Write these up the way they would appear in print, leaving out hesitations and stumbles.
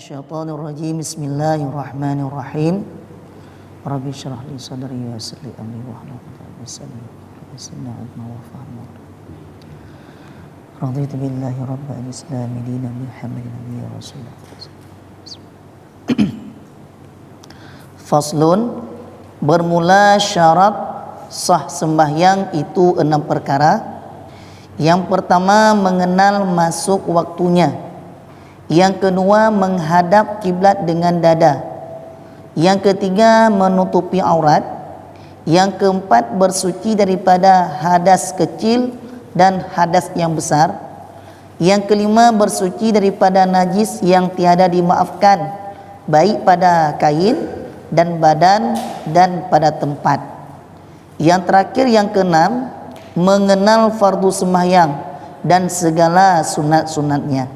Minasyaitonirrajim. Bismillahirrahmanirrahim. Rabbi syrah li sadri wa yassir li amri wahlul 'uqdatam min lisani yafqahu qawli. Raditu billahi rabbil islam dinan Muhammadin nabiyyan rasulullah. Faslun, bermula syarat sah sembahyang itu 6 perkara. Yang pertama, mengenal masuk waktunya. Yang kedua, menghadap kiblat dengan dada. Yang ketiga, menutupi aurat. Yang keempat, bersuci daripada hadas kecil dan hadas yang besar. Yang kelima, bersuci daripada najis yang tiada dimaafkan, baik pada kain dan badan dan pada tempat. Yang terakhir, yang keenam, mengenal fardu sembahyang dan segala sunat-sunatnya.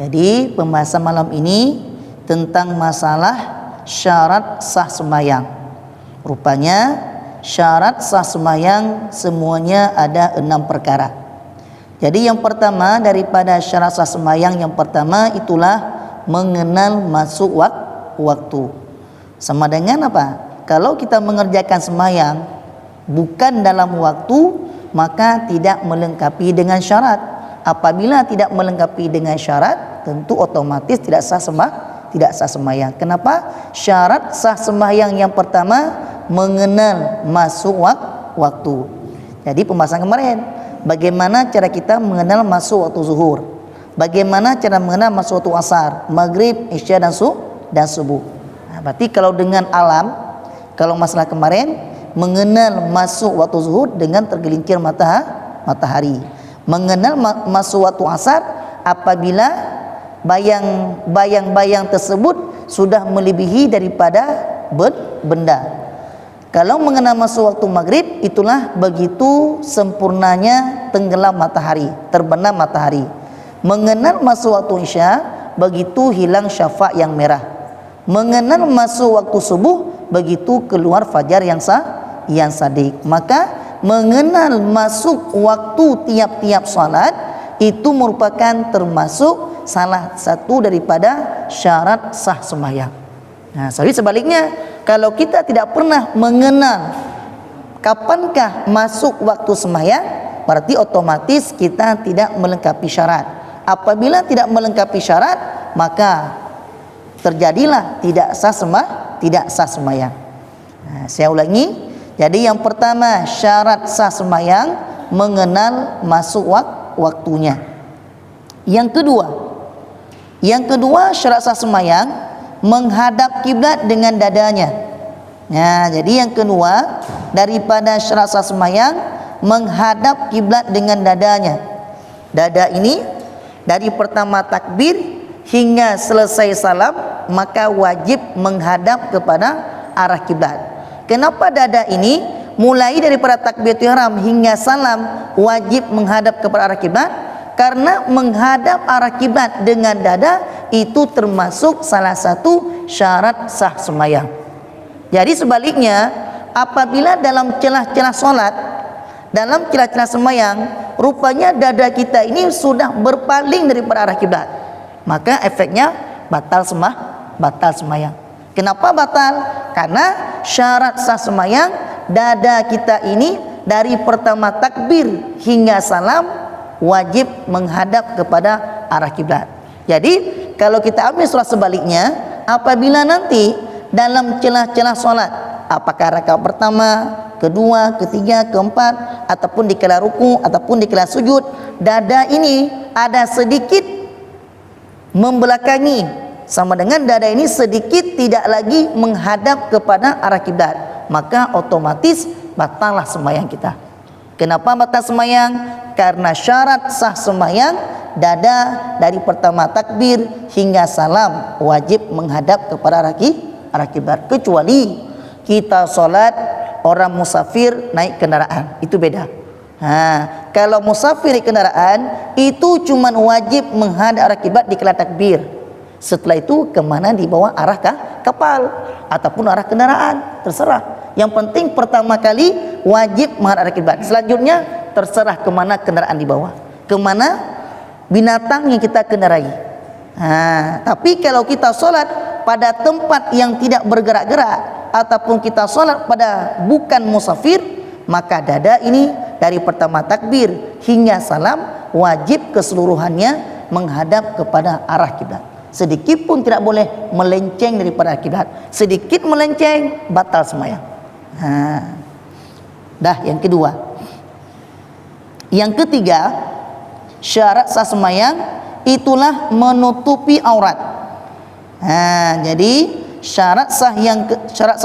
Jadi pembahasan malam ini tentang masalah syarat sah sembahyang. Rupanya syarat sah sembahyang semuanya ada 6 perkara. Jadi yang pertama daripada syarat sah sembahyang, yang pertama itulah mengenal masuk waktu. Sama dengan apa? Kalau kita mengerjakan sembahyang bukan dalam waktu, maka tidak melengkapi dengan syarat. Apabila tidak melengkapi dengan syarat, tentu otomatis tidak sah sembahyang. Kenapa? Syarat sah sembahyang yang pertama mengenal masuk waktu. Jadi pembahasan kemarin, bagaimana cara kita mengenal masuk waktu zuhur, bagaimana cara mengenal masuk waktu asar, maghrib, isya dan subuh. Berarti kalau dengan alam, kalau masalah kemarin mengenal masuk waktu zuhur dengan tergelincir matahari. Mengenal masuk waktu asar apabila bayang-bayang tersebut sudah melebihi daripada benda. Kalau mengenal masuk waktu maghrib, itulah begitu sempurnanya tenggelam matahari, terbenam matahari. Mengenal masuk waktu isya, begitu hilang syafa' yang merah. Mengenal masuk waktu subuh, begitu keluar fajar yang sadiq. Maka mengenal masuk waktu tiap-tiap salat itu merupakan termasuk salah satu daripada syarat sah sembahyang. Nah, sebaliknya, kalau kita tidak pernah mengenal kapankah masuk waktu sembahyang, berarti otomatis kita tidak melengkapi syarat. Apabila tidak melengkapi syarat, maka terjadilah tidak sah sembahyang. Nah, saya ulangi. Jadi yang pertama syarat sah sembahyang mengenal masuk waktunya. Yang kedua syarat sah sembahyang menghadap kiblat dengan dadanya. Nah, jadi yang kedua daripada syarat sah sembahyang menghadap kiblat dengan dadanya. Dada ini dari pertama takbir hingga selesai salam maka wajib menghadap kepada arah kiblat. Kenapa dada ini mulai daripada takbiratul ihram hingga salam wajib menghadap kepada arah kiblat? Karena menghadap arah kiblat dengan dada itu termasuk salah satu syarat sah sembahyang. Jadi sebaliknya, apabila dalam celah-celah solat, dalam celah-celah sembahyang, rupanya dada kita ini sudah berpaling daripada arah kiblat, maka efeknya batal sembahyang. Kenapa batal? Karena syarat sah sembahyang dada kita ini dari pertama takbir hingga salam wajib menghadap kepada arah kiblat. Jadi kalau kita ambil surah sebaliknya, apabila nanti dalam celah-celah solat, apakah rakaat pertama, kedua, ketiga, keempat, ataupun di kala ruku ataupun di kala sujud, dada ini ada sedikit membelakangi, sama dengan dada ini sedikit tidak lagi menghadap kepada arah kiblat, maka otomatis batallah sembahyang kita. Kenapa batal sembahyang? Karena syarat sah sembahyang dada dari pertama takbir hingga salam wajib menghadap kepada arah kiblat, kecuali kita solat orang musafir naik kendaraan, itu beda. Kalau musafir naik kendaraan itu cuman wajib menghadap arah kiblat di kala takbir. Setelah itu kemana dibawa arah kapal ataupun arah kendaraan, terserah. Yang penting pertama kali wajib menghadap arah kiblat. Selanjutnya terserah kemana kendaraan dibawa, kemana binatang yang kita kendarai. Tapi kalau kita solat pada tempat yang tidak bergerak-gerak ataupun kita solat pada bukan musafir, maka dada ini dari pertama takbir hingga salam wajib keseluruhannya menghadap kepada arah kiblat. Sedikit pun tidak boleh melenceng daripada kiblat. Sedikit melenceng batal sembahyang. Dah yang kedua. Yang ketiga, syarat sah sembahyang itulah menutupi aurat. Jadi syarat sah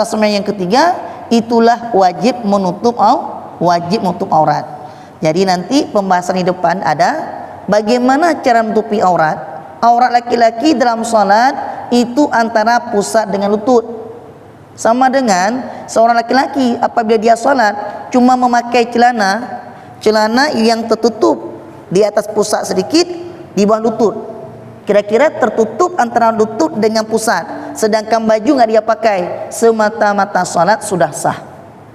sembahyang yang ketiga itulah wajib menutup aurat. Jadi nanti pembahasan di depan ada bagaimana cara menutupi aurat. Aurat laki-laki dalam salat itu antara pusat dengan lutut. Sama dengan seorang laki-laki apabila dia salat cuma memakai celana yang tertutup di atas pusat sedikit di bawah lutut. Kira-kira tertutup antara lutut dengan pusat. Sedangkan baju enggak dia pakai, semata-mata salat sudah sah.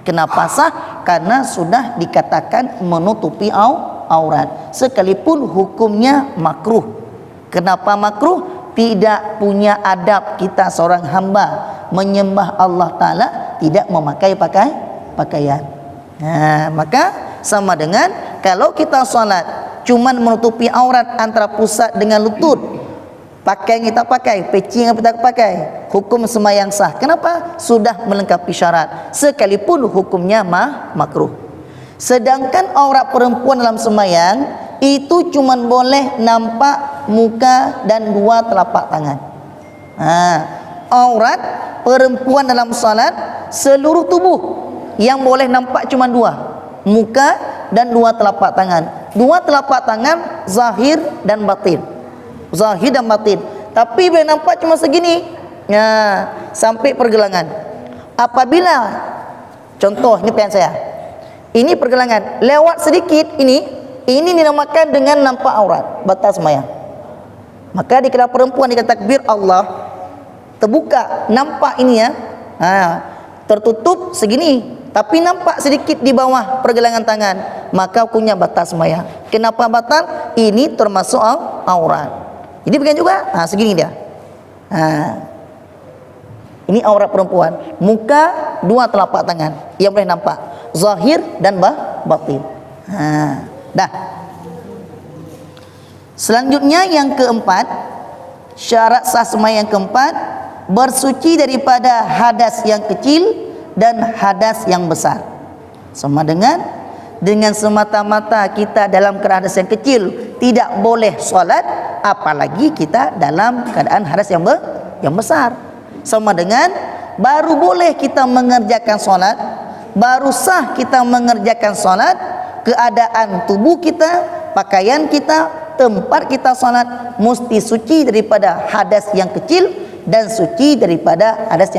Kenapa sah? Karena sudah dikatakan menutupi aurat. Sekalipun hukumnya makruh. Kenapa makruh? Tidak punya adab kita seorang hamba menyembah Allah Ta'ala tidak memakai pakaian. Maka sama dengan kalau kita salat cuman menutupi aurat antara pusat dengan lutut, pakaian kita pakai, peci yang kita pakai, hukum sembahyang sah. Kenapa? Sudah melengkapi syarat sekalipun hukumnya makruh. Sedangkan aurat perempuan dalam sembahyang itu cuma boleh nampak muka dan dua telapak tangan. Aurat perempuan dalam salat seluruh tubuh yang boleh nampak cuma dua, muka dan dua telapak tangan. Dua telapak tangan zahir dan batin. Zahir dan batin. Tapi boleh nampak cuma segini. Sampai pergelangan. Apabila contoh ini pilihan saya. Ini pergelangan, lewat sedikit ini dinamakan dengan nampak aurat, batal sembahyang. Maka dikira perempuan dikata takbir Allah terbuka, nampak ini tertutup segini, tapi nampak sedikit di bawah pergelangan tangan, maka hukumnya batal sembahyang. Kenapa batal? Ini termasuk aurat. Jadi begini juga, segini dia. Ini aurat perempuan, muka dua telapak tangan yang boleh nampak, zahir dan batin. Dah. Selanjutnya yang keempat, syarat sah sembahyang yang keempat, bersuci daripada hadas yang kecil dan hadas yang besar. Sama dengan semata-mata kita dalam keadaan hadas yang kecil tidak boleh solat, apalagi kita dalam keadaan hadas yang besar. Sama dengan baru boleh kita mengerjakan solat, baru sah kita mengerjakan solat, keadaan tubuh kita, pakaian kita, tempat kita solat mesti suci daripada hadas yang kecil dan suci daripada hadas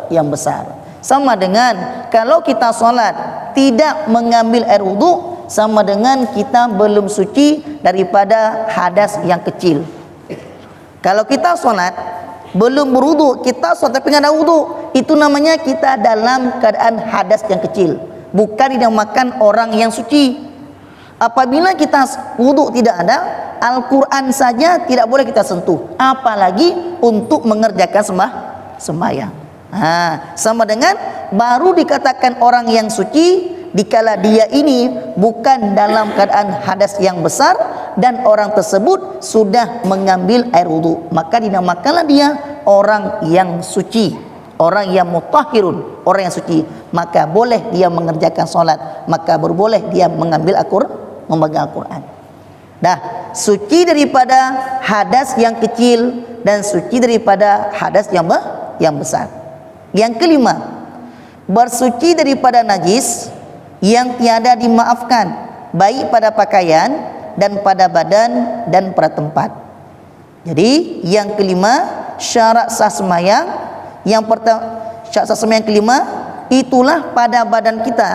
yang besar. Sama dengan kalau kita solat tidak mengambil air wudu, sama dengan kita belum suci daripada hadas yang kecil. Kalau kita solat belum berwudu, kita solat tapi tidak ada wudu, itu namanya kita dalam keadaan hadas yang kecil, bukan dinamakan orang yang suci. Apabila kita wudu tidak ada, Al-Quran saja tidak boleh kita sentuh, apalagi untuk mengerjakan sembahyang. Sama dengan baru dikatakan orang yang suci dikala dia ini bukan dalam keadaan hadas yang besar dan orang tersebut sudah mengambil air wudu, maka dinamakanlah dia orang yang suci, orang yang mutahhirun, orang yang suci. Maka boleh dia mengerjakan solat, maka boleh dia mengambil memegang Al-Quran. Dah, suci daripada hadas yang kecil dan suci daripada hadas yang besar. Yang kelima, bersuci daripada najis yang tiada dimaafkan, baik pada pakaian dan pada badan dan pada tempat. Jadi yang kelima, syarat sah sembahyang yang pertama, syarat sah sembahyang kelima itulah pada badan kita,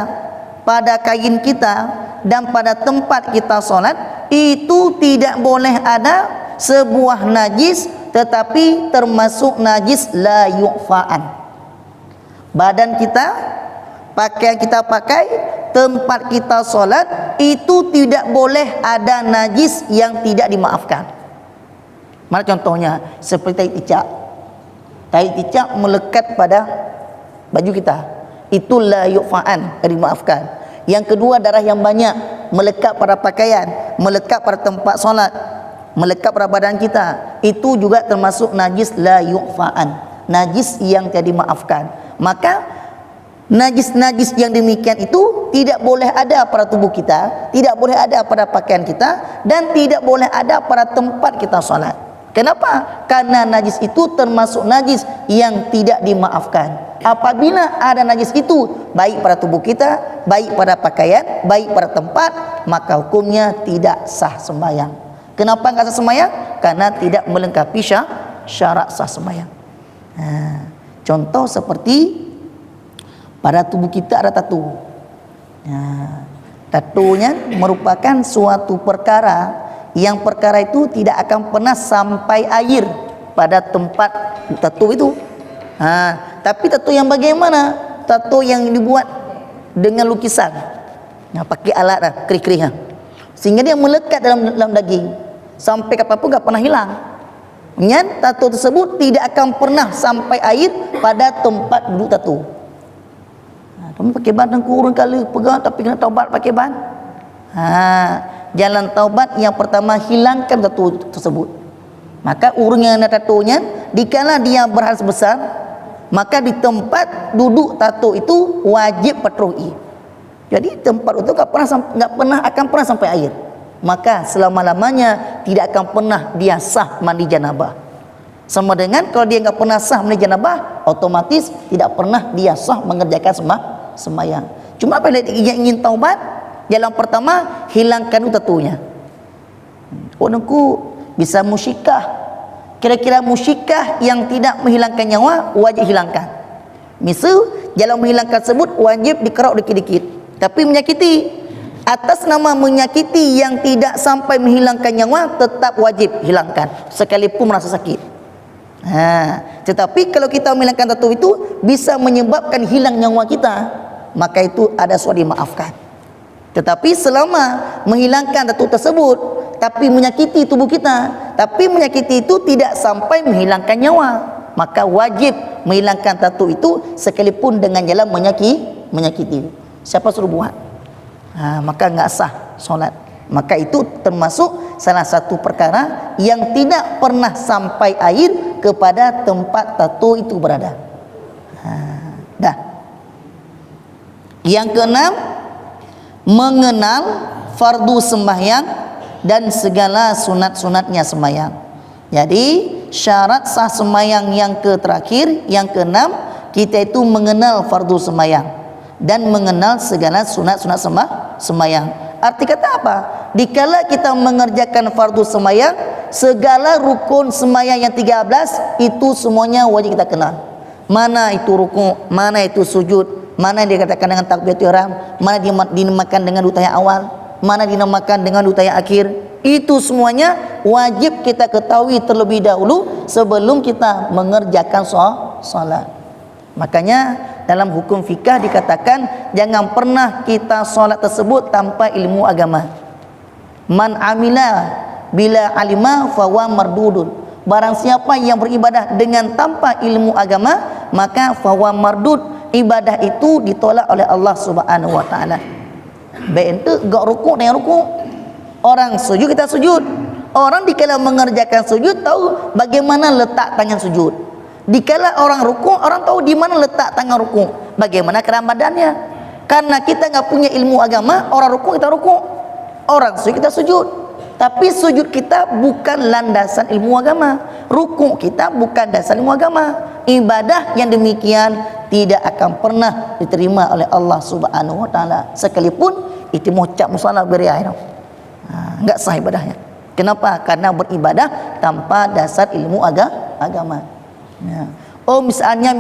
pada kain kita dan pada tempat kita solat itu tidak boleh ada sebuah najis, tetapi termasuk najis la yu'fa'an. Badan kita, pakaian kita pakai, tempat kita solat itu tidak boleh ada najis yang tidak dimaafkan. Mana contohnya? Seperti tai cicak. Tai cicak melekat pada baju kita. Itu la yu'fa'an, dimaafkan. Yang kedua, darah yang banyak melekat pada pakaian, melekat pada tempat solat, melekat pada badan kita. Itu juga termasuk najis la yu'fa'an, najis yang tidak dimaafkan. Maka najis-najis yang demikian itu tidak boleh ada pada tubuh kita, tidak boleh ada pada pakaian kita, dan tidak boleh ada pada tempat kita solat. Kenapa? Karena najis itu termasuk najis yang tidak dimaafkan. Apabila ada najis itu baik pada tubuh kita, baik pada pakaian, baik pada tempat, maka hukumnya tidak sah sembahyang. Kenapa enggak sah sembahyang? Karena tidak melengkapi syarat sah sembahyang. Contoh seperti pada tubuh kita ada tato. Tatonya merupakan suatu perkara yang perkara itu tidak akan pernah sampai air pada tempat tato itu. Tapi tato yang bagaimana? Tato yang dibuat dengan lukisan, pakai alat kering-kering, sehingga dia melekat dalam daging sampai kapanpun tak pernah hilang. Tato tersebut tidak akan pernah sampai air pada tempat duduk tato. Kamu pakai ban kurun kali pegang, tapi kena taubat pakai ban. Jalan taubat yang pertama, hilangkan tato tersebut. Maka urung yang ada tatonya, dikala dia berhadas besar, maka di tempat duduk tato itu wajib patroi. Jadi tempat itu tak akan pernah sampai air. Maka selama-lamanya tidak akan pernah dia sah mandi janabah. Sama dengan kalau dia enggak pernah sah mandi janabah, otomatis tidak pernah dia sah mengerjakan sembahyang. Cuma apa yang ingin taubat? Jalan pertama, hilangkan tatonya. Orangku bisa musyikah. Kira-kira musyikah yang tidak menghilangkan nyawa, wajib hilangkan. Misal jalan menghilangkan tersebut wajib dikerok dikit-dikit, tapi menyakiti. Atas nama menyakiti yang tidak sampai menghilangkan nyawa, tetap wajib hilangkan sekalipun merasa sakit. Tetapi kalau kita menghilangkan tato itu bisa menyebabkan hilang nyawa kita, maka itu ada suatu dimaafkan. Tetapi selama menghilangkan tato tersebut tapi menyakiti tubuh kita, tapi menyakiti itu tidak sampai menghilangkan nyawa, maka wajib menghilangkan tato itu sekalipun dengan jalan menyakiti. Siapa suruh buat? Maka enggak sah solat. Maka itu termasuk salah satu perkara yang tidak pernah sampai air kepada tempat tato itu berada. Yang keenam, mengenal fardu sembahyang dan segala sunat-sunatnya sembahyang. Jadi syarat sah sembahyang yang terakhir, yang keenam, kita itu mengenal fardu sembahyang dan mengenal segala sunat-sunat sembahyang. Arti kata apa? Dikala kita mengerjakan fardu sembahyang, segala rukun sembahyang yang 13 itu semuanya wajib kita kenal. Mana itu rukuk, mana itu sujud, mana dia katakan dengan takbiratul ihram, mana dinamakan dengan dua tahiyat awal, mana dinamakan dengan dua tahiyat akhir. Itu semuanya wajib kita ketahui terlebih dahulu sebelum kita mengerjakan solat. Makanya dalam hukum fikah dikatakan jangan pernah kita solat tersebut tanpa ilmu agama. Man amila bila alima fawa mardudun. Barang siapa yang beribadah dengan tanpa ilmu agama, maka fawa mardud, ibadah itu ditolak oleh Allah Subhanahu wa taala. Baik ente gak rukuk dengan rukuk. Orang sujud kita sujud. Orang dikala mengerjakan sujud tahu bagaimana letak tangan sujud. Dikala orang rukuk, orang tahu di mana letak tangan rukuk, bagaimana keadaan badannya. Karena kita enggak punya ilmu agama, orang rukuk kita rukuk, orang sujud kita sujud. Tapi sujud kita bukan landasan ilmu agama, rukuk kita bukan dasar ilmu agama. Ibadah yang demikian tidak akan pernah diterima oleh Allah Subhanahu wa taala, sekalipun itu mengucap musalah beriain. Enggak sah ibadahnya. Kenapa? Karena beribadah tanpa dasar ilmu agama. Misalnya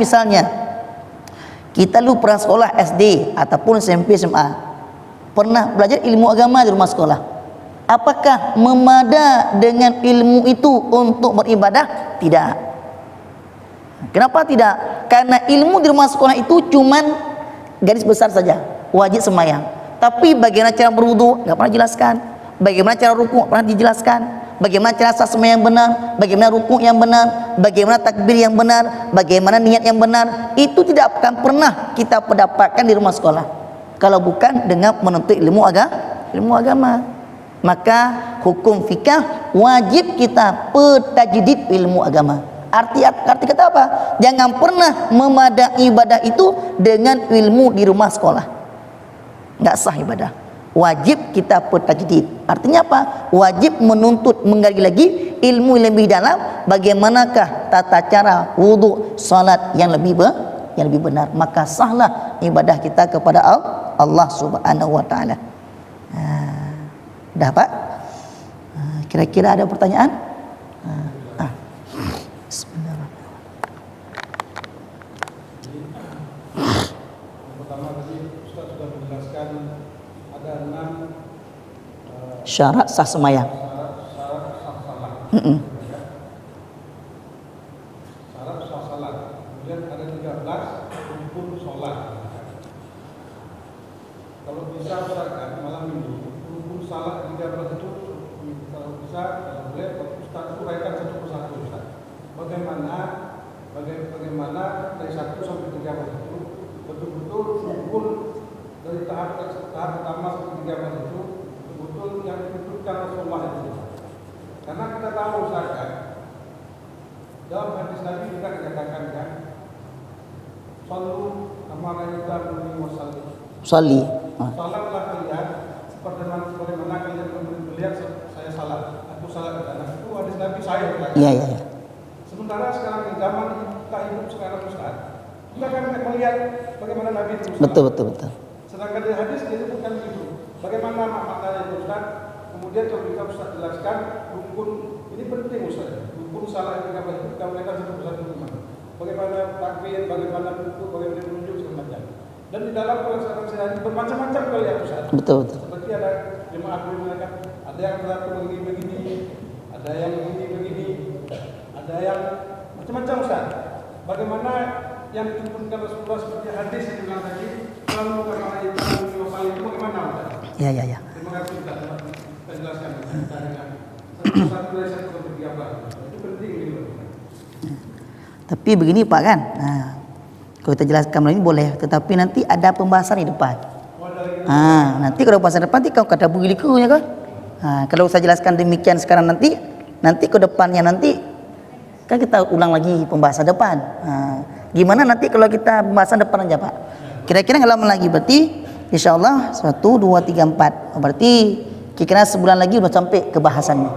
kita lu pernah sekolah SD ataupun SMP SMA, pernah belajar ilmu agama di rumah sekolah. Apakah memada dengan ilmu itu untuk beribadah? Tidak. Kenapa tidak? Karena ilmu di rumah sekolah itu cuman garis besar saja, wajib sembahyang. Tapi bagaimana cara berwudu enggak pernah dijelaskan. Bagaimana cara rukuk pernah dijelaskan. bagaimana cara sah sembahyang yang benar, bagaimana rukuk yang benar, bagaimana takbir yang benar, bagaimana niat yang benar. Itu tidak akan pernah kita dapatkan di rumah sekolah kalau bukan dengan menuntut ilmu agama. Maka hukum fikih wajib kita bertajdid ilmu agama. Arti kata apa? Jangan pernah memadai ibadah itu dengan ilmu di rumah sekolah. Enggak sah ibadah. Wajib kita bertajdid. Artinya apa? Wajib menuntut menggali lagi ilmu yang lebih dalam, bagaimanakah tata cara wudu, salat yang lebih benar. Maka sahlah ibadah kita kepada Allah Subhanahu wa taala. Dah Pak? Kira-kira ada pertanyaan? Syarat sah sembahyang. Syarat sah salat. Kemudian ada 13 rukun salat. Kalau bisa misalkan malam minggu rukun salat 13 itu kalau bisa kalau boleh Ustaz itu uraikan satu persatu Ustaz. Bagaimana dari 1 sampai 13 itu betul-betul rukun dari tahap pertama sampai 13 itu betul yang ditunjukkan Rasulullah itu. Karena kita tahu Ustaz kan, dalam hadis Nabi juga dikatakan kan, sallu kama ra'aytumuni usalli. Salli. Salatlah kalian sebagaimana kalian melihat saya salat. Aku salat karena itu hadis Nabi saya. Iya. Sementara sekarang di zaman kita hidup sekarang Ustaz, kita kan melihat bagaimana Nabi itu. Betul. Sedangkan di hadis disebutkan begitu. Bagaimana maknanya itu Ustaz? Kemudian kalau kita Ustaz jelaskan rukun ini penting Ustaz. Rukun salat yang kita baca mereka satu-satu gimana? Bagaimana takbir, bagaimana rukuk, bagaimana menunjuk segala macam. Dan di dalam pelaksanaan sehari bermacam-macam kali ya Ustaz. Betul. Seperti ada jemaah mengatakan ada yang berlaku begini, ada yang begini, ada yang macam-macam Ustaz. Bagaimana yang ditunjukkan Rasulullah seperti hadis yang bilang tadi, kalau kata itu bagaimana Ustaz? Ya. Terima kasih Ustaz. Saya jelaskan dengan satu dari satu untuk diapa. Itu penting gitu. Tapi begini Pak kan. Kalau kita jelaskan lagi boleh, tetapi nanti ada pembahasan di depan. Nanti kalau pembahasan depan kau kata begini kan. Kalau saya jelaskan demikian sekarang nanti ke depannya nanti kan kita ulang lagi pembahasan depan. Gimana nanti kalau kita pembahasan depan aja Pak? Kira-kira nggak lama lagi berarti insyaallah 1, 2, 3, 4. Berarti kira-kira sebulan lagi udah sampai ke bahasannya.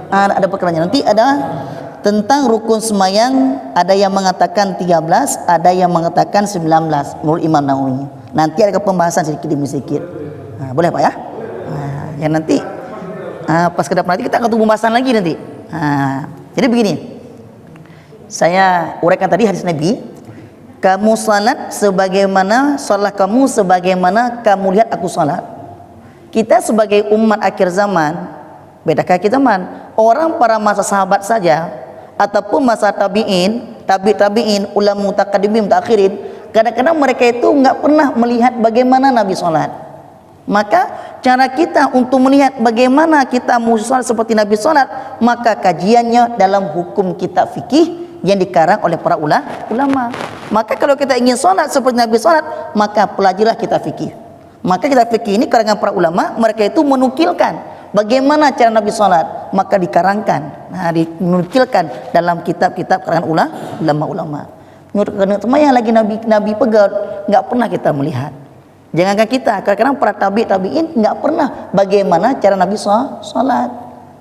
Ada perkaranya. Nanti ada tentang rukun sembahyang, ada yang mengatakan 13, ada yang mengatakan 19 menurut Imam Nawawi. Nanti ada pembahasan sedikit demi sedikit. Boleh Pak ya? Ya nanti pas ke depan nanti kita akan pembahasan lagi nanti. Jadi begini. Saya uraikan tadi hadis Nabi, kamu salat sebagaimana salat kamu sebagaimana kamu lihat aku salat. Kita sebagai umat akhir zaman, beda akhir zaman, orang para masa sahabat saja ataupun masa tabi'in, ulama mutaqaddimin mutakhirin, kadang-kadang mereka itu enggak pernah melihat bagaimana Nabi salat. Maka cara kita untuk melihat bagaimana kita mau salat seperti Nabi salat, maka kajiannya dalam hukum kitab fikih yang dikarang oleh para ulama. Maka kalau kita ingin salat seperti Nabi salat, maka pelajarilah kitab fikih. Maka kitab fikih ini karangan para ulama, mereka itu menukilkan bagaimana cara Nabi salat, maka dikarangkan, dinukilkan dalam kitab-kitab karangan ulama-ulama. Menurut yang lagi Nabi pegang, enggak pernah kita melihat. Jangankan kita, kadang-kadang para tabi'in enggak pernah bagaimana cara Nabi salat.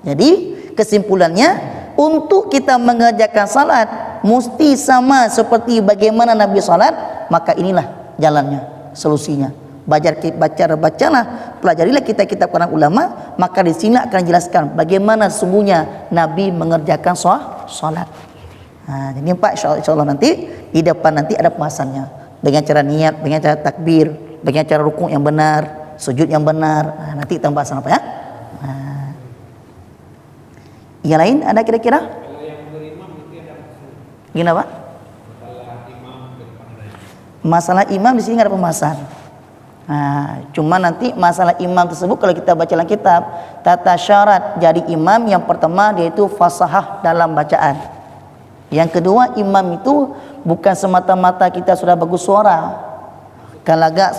Jadi kesimpulannya, untuk kita mengerjakan salat mesti sama seperti bagaimana Nabi salat, maka inilah jalannya, solusinya. Bacalah, pelajarilah kitab-kitab para ulama, maka di sini akan jelaskan bagaimana sungguhnya Nabi mengerjakan salat. Jadi Pak, insyaallah nanti di depan nanti ada pembahasannya dengan cara niat, dengan cara takbir, dengan cara rukuk yang benar, sujud yang benar. Nanti kita bahas apa ya? Yang lain ada kira-kira? Kalau yang berimam itu ada masalah. Gimana Pak? Masalah imam ke depan. Masalah imam di sini nggak ada pembahasan. Cuma nanti masalah imam tersebut kalau kita baca dalam kitab, tata syarat jadi imam yang pertama dia itu fasahah dalam bacaan. Yang kedua, imam itu bukan semata-mata kita sudah bagus suara. Kalau agak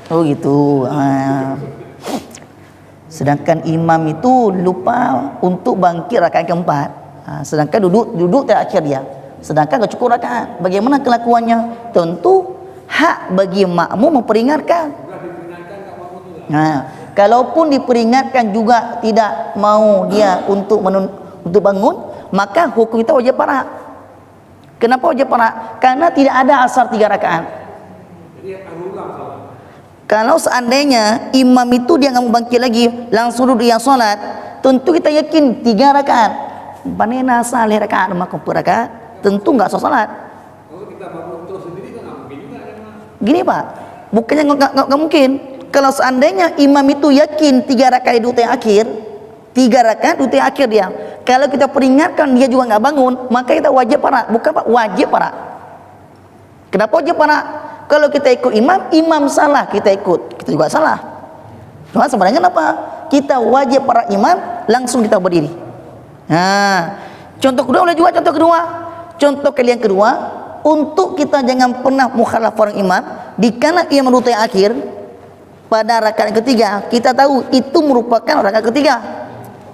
oh gitu. Sedangkan imam itu lupa untuk bangkit rakaat keempat. Sedangkan duduk terakhir dia. Sedangkan tak cukup rakaat. Bagaimana kelakuannya? Tentu hak bagi makmum memperingatkan. Kalaupun diperingatkan juga tidak mau dia untuk bangun, maka hukum kita wajib parak. Kenapa wajib parak? Karena tidak ada asar 3 rakaat. Kalau seandainya imam itu dia nggak mau bangkit lagi, langsung duduk yang solat, tentu kita yakin 3 rakaat. Panena salih rakaat maka rakaat, tentu nggak solat. Kalau kita bangun terus sendiri kan nggak mungkin juga. Gini Pak, bukannya nggak mungkin. Kalau seandainya imam itu yakin 3 rakaat duduk yang akhir, 3 rakaat duduk yang akhir dia. Kalau kita peringatkan dia juga nggak bangun, maka kita wajib parak. Bukan Pak, wajib parak. Kenapa wajib parak? Kalau kita ikut imam salah, kita ikut, kita juga salah. Cuma sebenarnya apa? Kita wajib para imam, langsung kita berdiri. Contoh kedua boleh juga contoh kedua. Contoh kalian kedua, untuk kita jangan pernah mukhalafah orang imam, dikala imam duduk yang akhir pada rakaat ketiga, kita tahu itu merupakan rakaat ketiga.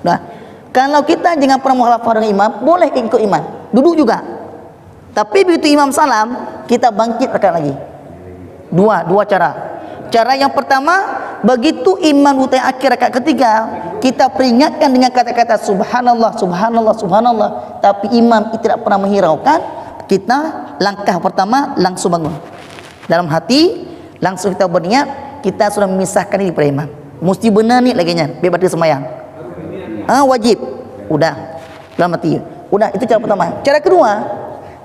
Nah, kalau kita jangan pernah mukhalafah orang imam, boleh ikut imam, duduk juga. Tapi begitu imam salam, kita bangkit rakaat lagi. Dua cara. Cara yang pertama, begitu imam duduk yang akhir rakaat ketiga, kita peringatkan dengan kata-kata subhanallah, subhanallah, subhanallah. Tapi imam tidak pernah menghiraukan, kita langkah pertama langsung bangun. Dalam hati langsung kita berniat, kita sudah memisahkan diri dari imam. Mesti benar ni laginya, biar dia semayang. Wajib. Udah. Dalam hati. Udah, itu cara pertama. Cara kedua,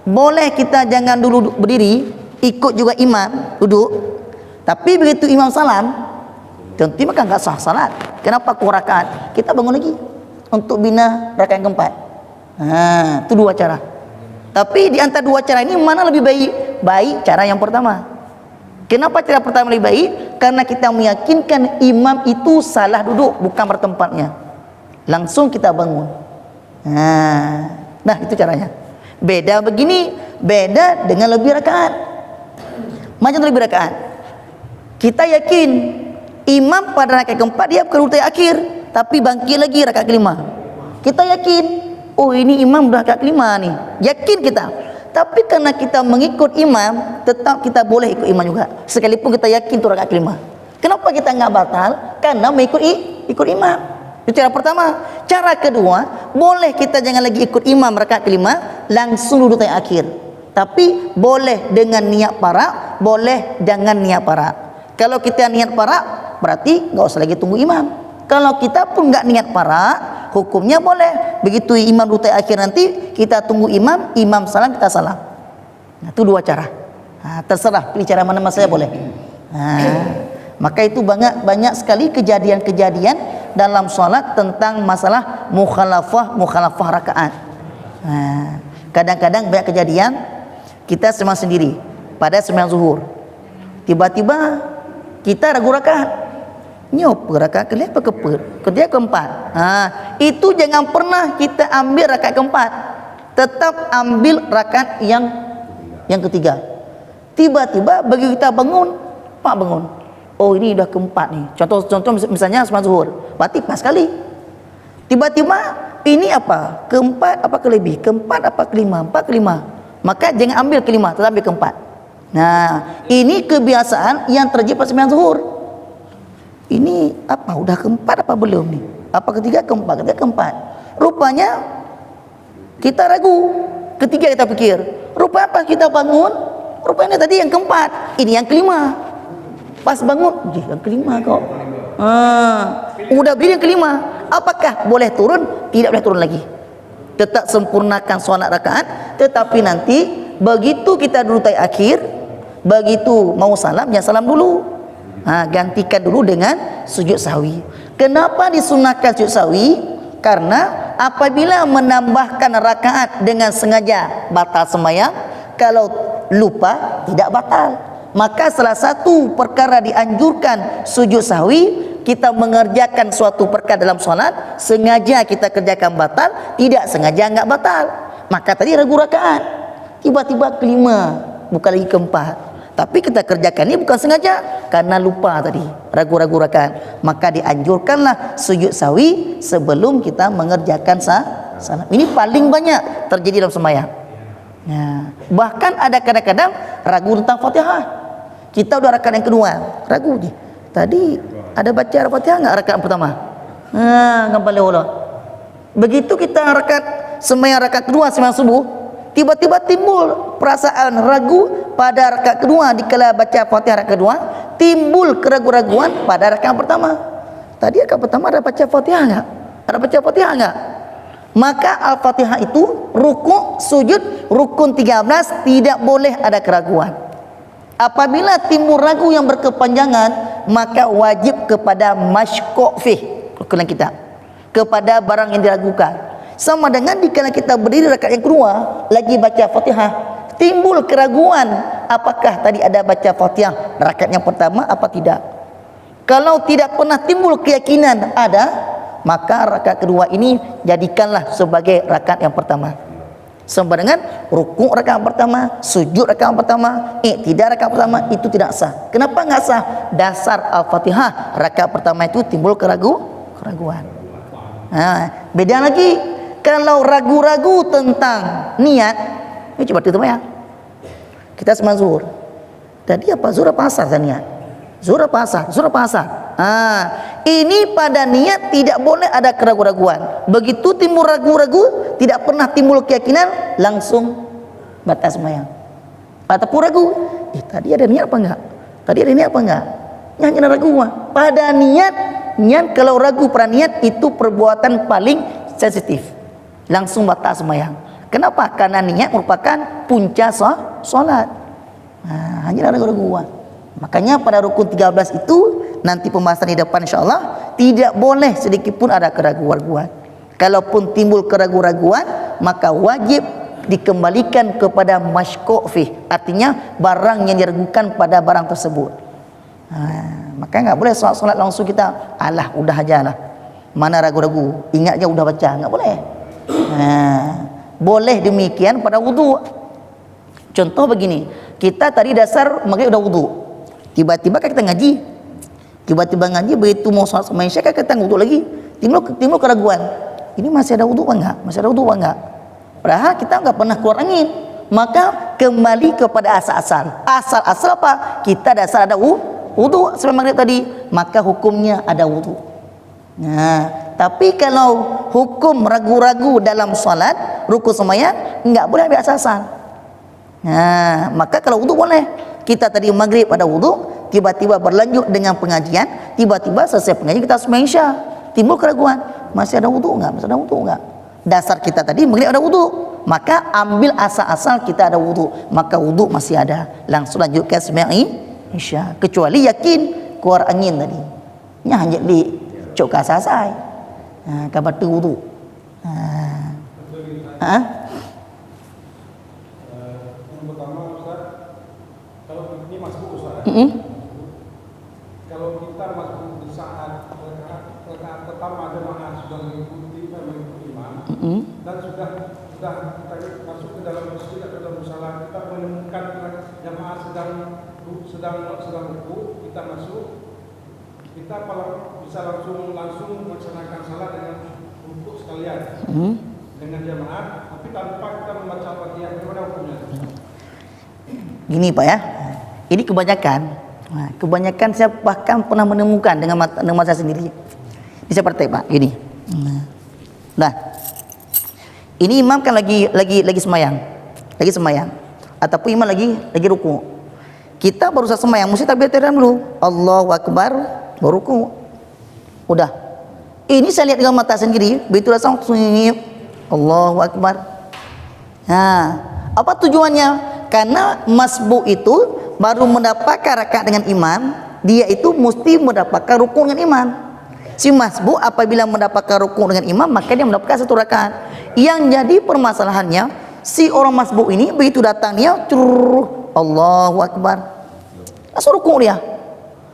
boleh kita jangan dulu berdiri, ikut juga imam duduk, tapi begitu imam salam tentu maka enggak sah salat. Kenapa? Kurang rakaat, kita bangun lagi untuk bina rakaat keempat. Itu 2 cara. Tapi di antara 2 cara ini mana lebih baik? Baik cara yang pertama. Kenapa cara pertama lebih baik? Karena kita meyakinkan imam itu salah duduk, bukan bertempatnya. Langsung kita bangun. Nah, itu caranya. Beda begini, beda dengan lebih rakaat. Macam lebih rakaat, kita yakin imam pada rakaat keempat dia bukan duduk akhir, tapi bangkit lagi rakaat kelima. Kita yakin, oh ini imam dah rakaat kelima nih, yakin kita. Tapi karena kita mengikut imam, tetap kita boleh ikut imam juga, sekalipun kita yakin itu rakaat kelima. Kenapa kita nggak batal? Karena ikut imam. Itu cara pertama. Cara kedua, boleh kita jangan lagi ikut imam rakaat kelima, langsung duduk yang akhir. Tapi boleh dengan niat parak, boleh jangan niat parak. Kalau kita niat parak, berarti nggak usah lagi tunggu imam. Kalau kita pun nggak niat parak, hukumnya boleh. Begitu imam duduk akhir nanti, kita tunggu imam salam, kita salam. Nah, itu 2 cara. Terserah pilih cara mana saya boleh. Maka itu banyak sekali kejadian-kejadian dalam solat tentang masalah mukhalafah rakaat. Kadang-kadang banyak kejadian kita sembahyang sendiri pada sembahyang zuhur, tiba-tiba kita ragu rakaat, nyop rakaat ketiga keempat. Itu jangan pernah kita ambil rakaat keempat, tetap ambil rakaat yang ketiga. Tiba-tiba bagi kita bangun, Pak bangun, oh ini udah keempat nih. Contoh misalnya sembahyang zuhur, berarti pas sekali. Tiba-tiba ini apa? Keempat apa kelebih? Keempat apa kelima? 4 kelima. Maka jangan ambil kelima, tetapi keempat. Nah, ini kebiasaan yang terjadi pada sembahyang zuhur. Ini apa? Udah keempat apa belum nih? Apa ketiga keempat? Ketiga keempat. Rupanya kita ragu. Ketiga kita pikir. Rupanya pas kita bangun, rupanya tadi yang keempat, ini yang kelima. Pas bangun, yang kelima kok. Udah beri yang kelima. Apakah boleh turun? Tidak boleh turun lagi. Tetap sempurnakan solat rakaat, tetapi nanti begitu kita duduk akhir, begitu mau salam, jangan salam dulu. Gantikan dulu dengan sujud sahwi. Kenapa disunahkan sujud sahwi? Karena apabila menambahkan rakaat dengan sengaja batal sembahyang, kalau lupa tidak batal. Maka salah satu perkara dianjurkan sujud sahwi, kita mengerjakan suatu perkara dalam solat, sengaja kita kerjakan batal, tidak sengaja enggak batal. Maka tadi ragu rakaat, tiba-tiba kelima, bukan lagi keempat. Tapi kita kerjakan ini bukan sengaja, karena lupa tadi, ragu-ragu rakaat. Maka dianjurkanlah sujud sahwi sebelum kita mengerjakan salat. Ini paling banyak terjadi dalam sembahyang. Bahkan ada kadang-kadang ragu tentang Fatihah. Kita udah rakaat yang kedua, ragu nih. Tadi ada baca Fatihah enggak rakaat pertama? Kembali ulang. Begitu kita sembahyang rakaat kedua sembahyang subuh, tiba-tiba timbul perasaan ragu pada rakaat kedua. Dikala baca Fatihah rakaat kedua, timbul keraguan-raguan pada rakaat pertama. Tadi rakaat pertama ada baca Fatihah enggak? Ada baca Fatihah enggak? Maka Al-Fatihah itu rukuk, sujud, rukun 13, tidak boleh ada keraguan. Apabila timbul ragu yang berkepanjangan, maka wajib kepada masyku' fih, rukunan kita, kepada barang yang diragukan. Sama dengan dikala kita berdiri rakaat yang kedua, lagi baca Fatihah, timbul keraguan apakah tadi ada baca Fatihah rakaat yang pertama apa tidak. Kalau tidak pernah timbul keyakinan ada, maka rakaat kedua ini jadikanlah sebagai rakaat yang pertama. Sama dengan rukuk rakaat pertama, sujud rakaat pertama, tidak rakaat pertama itu tidak sah. Kenapa enggak sah? Dasar Al-Fatihah rakaat pertama itu timbul keraguan. Beda lagi kalau ragu-ragu tentang niat. Ini coba kita ya. Kita sembahyang zuhur. Tadi apa zuhur apa asar niat? Zuhur apa asar? Zuhur apa asar? Ini pada niat tidak boleh ada keraguan-raguan. Begitu timbul ragu-ragu, tidak pernah timbul keyakinan, langsung batas sembahyang. Ataupun ragu, tadi ada niat apa enggak? Tadi ada niat apa enggak? Hanya ragu. Pada niat kalau ragu pada niat itu perbuatan paling sensitif, langsung batas sembahyang. Kenapa? Karena niat merupakan punca solat. Hanya ragu-raguan. Makanya pada rukun 13 itu nanti pembahasan di depan insyaallah tidak boleh sedikit pun ada keraguan-raguan. Kalaupun timbul keraguan-raguan, maka wajib dikembalikan kepada masyku' fih, artinya barang yang diragukan pada barang tersebut. Maka enggak boleh solat langsung kita udah ajalah. Mana ragu-ragu, ingatnya udah baca, enggak boleh. Boleh demikian pada wudu. Contoh begini, kita tadi dasar maghrib udah wudu. Tiba-tiba kita ngaji. Begitu mau sholat sama isya kita wudu lagi. Timbul keraguan. Ini masih ada wudu apa enggak? Masih ada wudu apa enggak? Padahal kita enggak pernah keluar angin. Maka kembali kepada asal-asal. Asal-asal apa? Kita dasar ada wudu sebelum maghrib tadi, maka hukumnya ada wudu. Tapi kalau hukum ragu-ragu dalam salat, rukun sembahyang enggak boleh ambil asal-asal. Maka kalau wudu boleh. Kita tadi maghrib pada wudu, tiba-tiba berlanjut dengan pengajian, tiba-tiba selesai pengajian kita sembahyang isya, timbul keraguan, masih ada wudu enggak? Masih ada wudu enggak? Dasar kita tadi maghrib ada wudu, maka ambil asal-asal kita ada wudu, maka wudu masih ada, langsung lanjutkan sembahyang isya. Kecuali yakin keluar angin tadi, hanya di cok asal-asal, kabar tu wudu. Kalau kita masuk di saat rakaat pertama jemaah sudah mengikuti imam dan sudah kita masuk ke dalam masjid atau dalam musala, kita menemukan jemaah sedang ruku, kita masuk, kita bisa langsung melaksanakan salat dengan ruku sekalian dengan jemaah, tapi tanpa kita membaca Fatihah. Bagaimana hukumnya? Gini Pak ya. Ini kebanyakan saya bahkan pernah menemukan dengan mata saya sendiri. Ini saya praktek Pak, gini. Ini imam kan lagi sembahyang. Ataupun imam lagi ruku. Kita baru selesai sembahyang, mesti takbiratul ihram dulu. Allahu Akbar, baru ruku. Udah. Ini saya lihat dengan mata sendiri, begitu langsung Allahu Akbar. Apa tujuannya? Karena masbuk itu baru mendapatkan rakaat dengan imam, dia itu mesti mendapatkan rukun dengan imam. Si masbuk apabila mendapatkan rukun dengan imam, maka dia mendapatkan 1 rakaat. Yang jadi permasalahannya, si orang masbuk ini begitu datang dia Allahu Akbar, langsung rukun dia.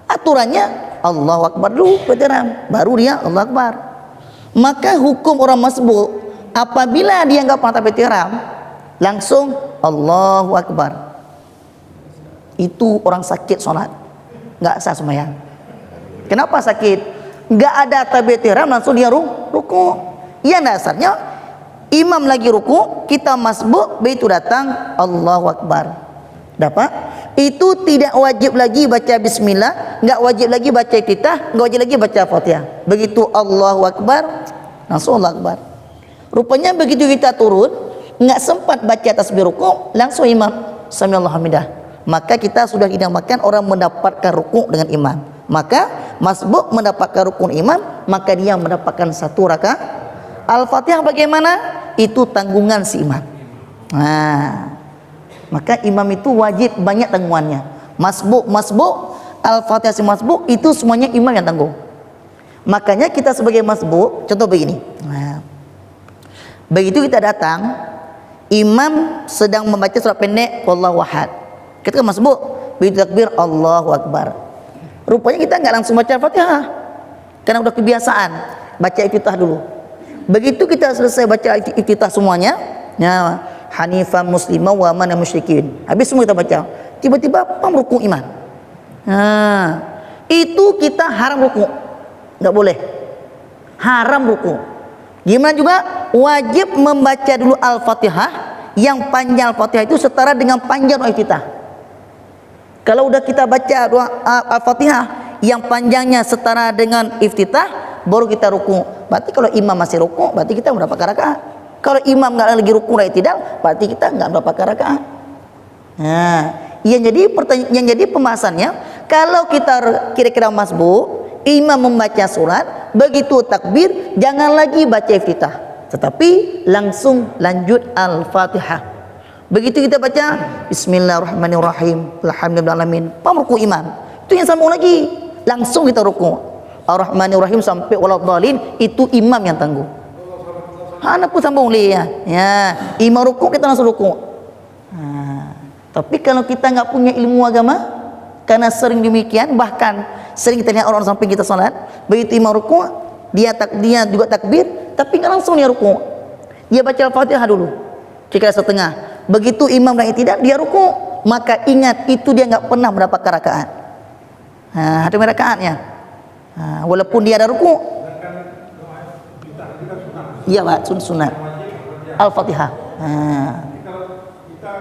Aturannya Allahu Akbar dulu berteram, baru dia Allahu Akbar. Maka hukum orang masbuk apabila dia enggak pernah takbiratul ihram, langsung Allahu Akbar. Itu orang sakit solat, enggak sah sembahyang. Kenapa sakit? Enggak ada takbiratul ihram, langsung dia ruku. Ya dasarnya imam lagi ruku, kita masbuk begitu datang Allahu Akbar. Dapat? Itu tidak wajib lagi baca bismillah, enggak wajib lagi baca iftitah, enggak wajib lagi baca Fatihah. Begitu Allahu Akbar, langsung Allahu Akbar. Rupanya begitu kita turun, enggak sempat baca tasbih rukuk, langsung imam samiallahu hamidah. Maka kita sudah dinamakan orang mendapatkan rukuk dengan imam. Maka masbuk mendapatkan rukun imam, maka dia mendapatkan 1 rakaat. Al-Fatihah bagaimana? Itu tanggungan si imam. Maka imam itu wajib banyak tanggungannya. Masbuk, Al-Fatihah si masbuk itu semuanya imam yang tanggung. Makanya kita sebagai masbuk, contoh begini. Begitu kita datang, imam sedang membaca surat pendek wallahu ahad. Kita kan masbuk, begitu takbir Allahu Akbar. Rupanya kita enggak langsung baca Al-Fatihah, karena udah kebiasaan baca iftitah dulu. Begitu kita selesai baca iftitah semuanya, Hanifah muslimah wa mana musyrikin, habis semua kita baca, tiba-tiba rukuk imam. Itu kita haram rukuk, enggak boleh, haram rukuk. Gimana juga wajib membaca dulu Al-Fatihah, yang panjang Al-Fatihah itu setara dengan panjang doa iftitah. Kalau udah kita baca doa Al-Fatihah yang panjangnya setara dengan iftitah, baru kita rukuk. Berarti kalau imam masih rukuk, berarti kita mendapatkan rakaat. Kalau imam enggak lagi rukuk dan tidak, berarti kita enggak mendapatkan rakaat. Yang jadi pembahasannya, kalau kita kira-kira masbuk, imam membaca surat, begitu takbir jangan lagi baca iftitah, tetapi langsung lanjut Al-Fatihah. Begitu kita baca Bismillahirrahmanirrahim, alhamdulillahirabbil alamin, ruku imam, itu yang sambung lagi, langsung kita ruku. Ar-Rahmanirrahim sampai waladhdallin, itu imam yang tangguh. Anak pun sambung ya. Imam ruku kita langsung ruku. Tapi kalau kita enggak punya ilmu agama, karena sering demikian, bahkan sering kita lihat orang samping kita salat, begitu imam ruku, dia juga takbir, tapi enggak langsung dia ruku. Dia baca Al-Fatihah dulu, kira setengah. Begitu imam dan tidak, dia ruku, maka ingat itu dia enggak pernah mendapatkan rakaat. Ada rakaatnya. Walaupun dia ada ruku. Iya Pak, sunat Al-Fatihah. Kalau kita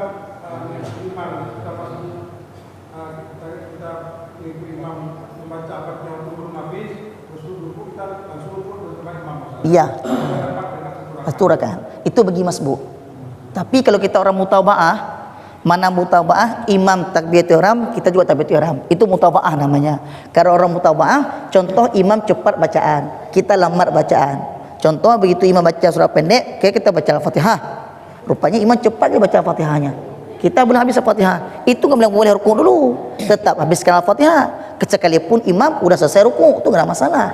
imam, kita imam membaca Al-Fatihah belum habis, terus duduk kita langsung duduk bersama imam. Iya. 1 rakaat. Itu bagi masbuk. Tapi kalau kita orang mutabaah, mana mutabaah imam takbiratul ihram, kita juga takbiratul ihram. Itu mutabaah namanya. Kalau orang mutabaah, contoh imam cepat bacaan, kita lambat bacaan. Contoh begitu imam baca surah pendek, kayak kita baca Al-Fatihah. Rupanya imam cepat dia baca Al-Fatihahnya. Kita belum habis Al-Fatihah. Itu enggak boleh rukuk dulu. Tetap habiskan Al-Fatihah. Sekalipun imam udah selesai rukuk, itu enggak ada masalah.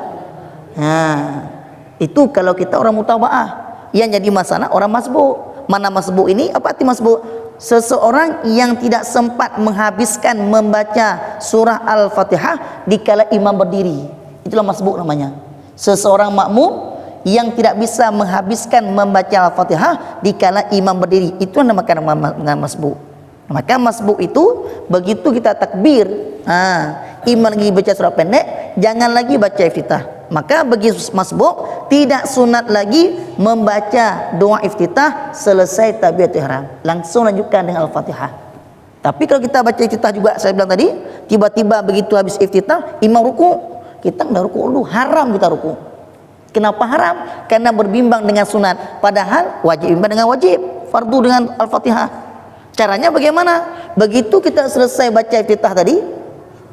Itu kalau kita orang mutabaah. Yang jadi masalah orang masbuk. Mana masbuk ini? Apa arti masbuk? Seseorang yang tidak sempat menghabiskan membaca surah Al-Fatihah dikala imam berdiri. Itulah masbuk namanya. Seseorang makmum yang tidak bisa menghabiskan membaca Al-Fatihah dikala imam berdiri, itu dinamakan masbuk. Maka masbuk itu begitu kita takbir, imam lagi baca surah pendek, jangan lagi baca iftitah. Maka bagi masbuk tidak sunat lagi membaca doa iftitah selesai takbiratul ihram, langsung lanjutkan dengan Al-Fatihah. Tapi kalau kita baca iftitah juga, saya bilang tadi, tiba-tiba begitu habis iftitah imam ruku, kita enggak ruku dulu, haram kita ruku. Kenapa haram? Karena berbimbang dengan sunat. Padahal wajib bimbang dengan wajib, fardu dengan Al-Fatihah. Caranya bagaimana? Begitu kita selesai baca iftitah tadi,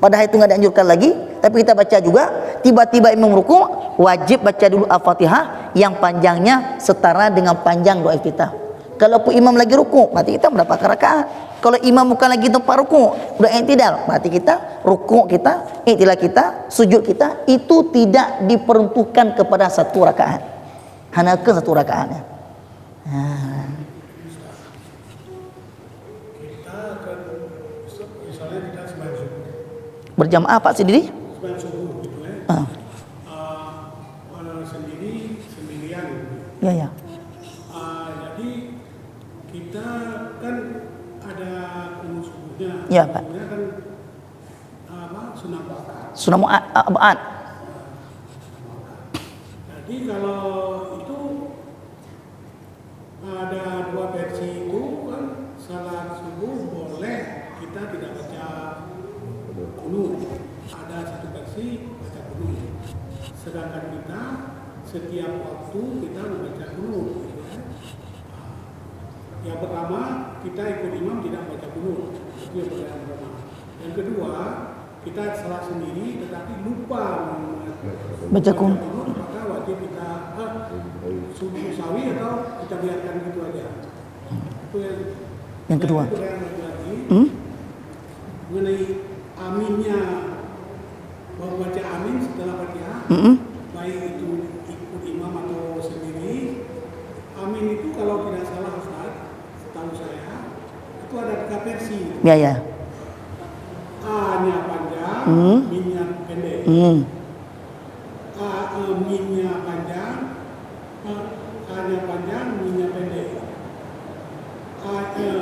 padahal itu enggak dianjurkan lagi, tapi kita baca juga, tiba-tiba imam ruku, wajib baca dulu Al-Fatihah yang panjangnya setara dengan panjang doa iftitah. Kalaupun imam lagi ruku, berarti kita mendapatkan rakaat. Kalau imam bukan lagi tempat rukuk, udah i'tidal, berarti kita rukuk kita, i'tidal kita, sujud kita itu tidak diperuntukkan kepada satu rakaat. Hanya ke satu rakaatnya. Kita akan misalnya kita sembahyang subuh. Berjamaah Pak sendiri? Sembahyang subuh gitu ya. Sendirian. Ya ya. Jadi kita kan ada kunut subuhnya. Ya, Pak. Subuhnya kan sunah muakkad. Sunah mu'ad. Jadi kalau itu ada dua versi itu kan salat subuh boleh kita tidak baca kunut. Ada satu versi baca kunut. Sedangkan kita setiap waktu kita membaca kunut. Gitu ya. Yang pertama kita ikut imam tidak baca kunut. Itu yang pertama. Yang kedua kita salat sendiri tetapi lupa Baca kunut. maka wajib kita subuh sawi atau kita biarkan gitu aja. Itu Yang kedua. Itu yang lagi mengenai aminnya, bahwa baca amin setelah Fatihah, baik itu ikut imam atau sendiri. Amin itu kalau tidak salah Ustaz, setahu saya itu ada 3 versi. Ya ya. A-nya panjang, min-nya pendek. Min-nya panjang, A-nya panjang, min-nya pendek. A-nya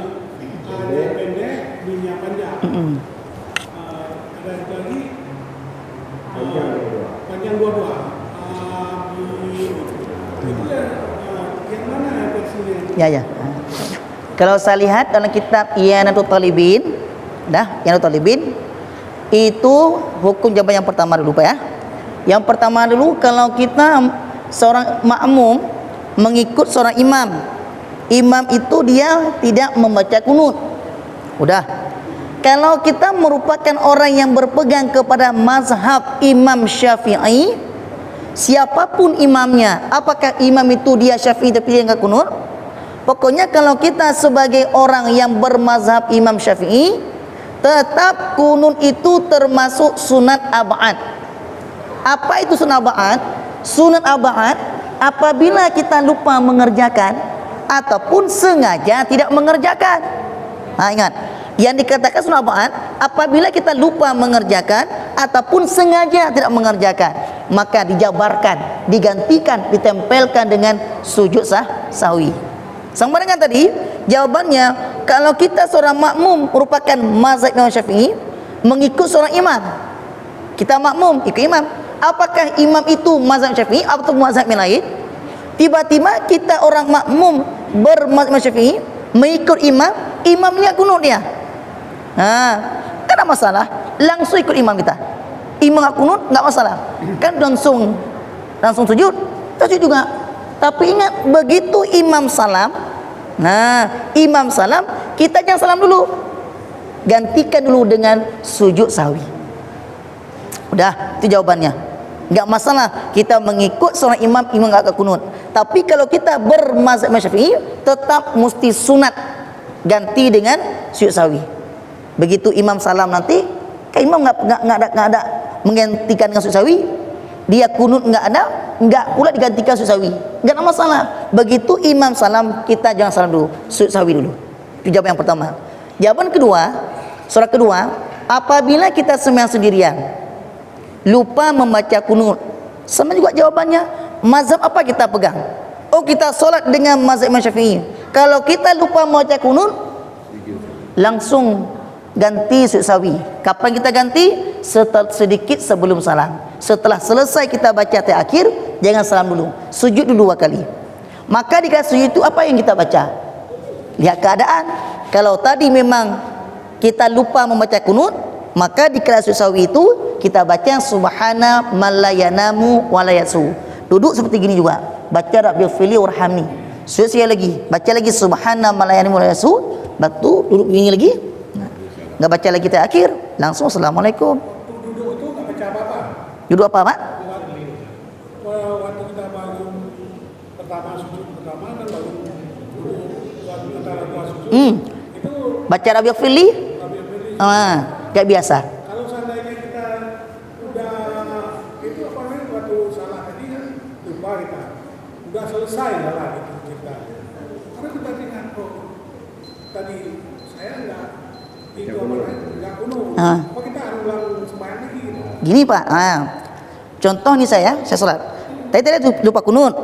pendek, min-nya panjang. Ada lagi panjang dua-dua. Itu yang mana versinya? Ya ya. Kalau saya lihat dalam kitab I'anatul Talibin, I'anatul Talibin itu hukum jawaban yang pertama dulu Pak ya. Yang pertama dulu, kalau kita seorang makmum mengikut seorang imam, imam itu dia tidak membaca kunut. Udah. Kalau kita merupakan orang yang berpegang kepada mazhab Imam Syafi'i, siapapun imamnya, apakah imam itu dia Syafi'i tapi dia enggak kunut, pokoknya kalau kita sebagai orang yang bermazhab Imam Syafi'i, tetap kunut itu termasuk sunat ab'ad. Apa itu sunat ab'ad? Sunat ab'ad apabila kita lupa mengerjakan ataupun sengaja tidak mengerjakan. Ingat, yang dikatakan sunat ab'ad apabila kita lupa mengerjakan ataupun sengaja tidak mengerjakan, maka dijabarkan, digantikan, ditempelkan dengan sujud sahwi. Sama dengan tadi, jawabannya kalau kita seorang makmum merupakan mazhab Imam Syafi'i, mengikut seorang imam, kita makmum ikut imam, apakah imam itu mazhab Syafi'i atau mazhab yang lain? Tiba-tiba kita orang makmum bermazhab Syafi'i mengikut imam, imamnya kunut dia. Tak ada masalah, langsung ikut imam kita. Imam enggak kunut enggak masalah. Kan langsung sujud juga. Tapi ingat, begitu imam salam, imam salam, kita jangan salam dulu, gantikan dulu dengan sujud sahwi. Udah, itu jawabannya. Enggak masalah kita mengikut seorang imam enggak kunut. Tapi kalau kita bermazhab Syafi'i, tetap mesti sunat, ganti dengan sujud sahwi. Begitu imam salam nanti, imam enggak ada menggantikan dengan sujud sahwi, dia kunut enggak pula digantikan sujud sahwi, enggak ada masalah. Begitu imam salam, kita jangan salam dulu, sujud sahwi dulu. Itu jawaban yang pertama. Jawaban kedua, surah kedua, apabila kita sembahyang sendirian lupa membaca kunut, sama juga jawabannya. Mazhab apa kita pegang? Oh, kita solat dengan mazhab Imam Syafi'i. Kalau kita lupa membaca kunut, langsung ganti sujud sahwi. Kapan kita ganti? Sedikit sebelum salam. Setelah selesai kita baca akhir, jangan salam dulu, sujud dulu 2 kali. Maka di sujud itu apa yang kita baca? Lihat keadaan. Kalau tadi memang kita lupa membaca kunut, maka di sujud sahwi itu kita baca subhana man la yanamu wa la yasu. Duduk seperti gini juga, baca rabbil fili warhamni. Sujud sekali lagi, baca lagi subhana man la yanamu wa la yasu. Batu duduk gini lagi, enggak baca lagi akhir, langsung assalamualaikum. Duduk itu enggak baca apa-apa. Duduk apa, Pak? Waktu kita bangun pertama sujud pertama kan bangun duduk, waktu antara dua sujud itu Baca Rabbi Fili, Rabbi Fili. kayak biasa. Kalau seandainya kita udah itu apa namanya waktu salah tadi kan lupa kita udah selesai salah itu kita. Karena kita ingat kok tadi saya itu apa namanya nggak kuno. Kok kita harus ulang sembahyang lagi gitu. Gini Pak, contoh nih saya sholat. Tadi lupa kunut.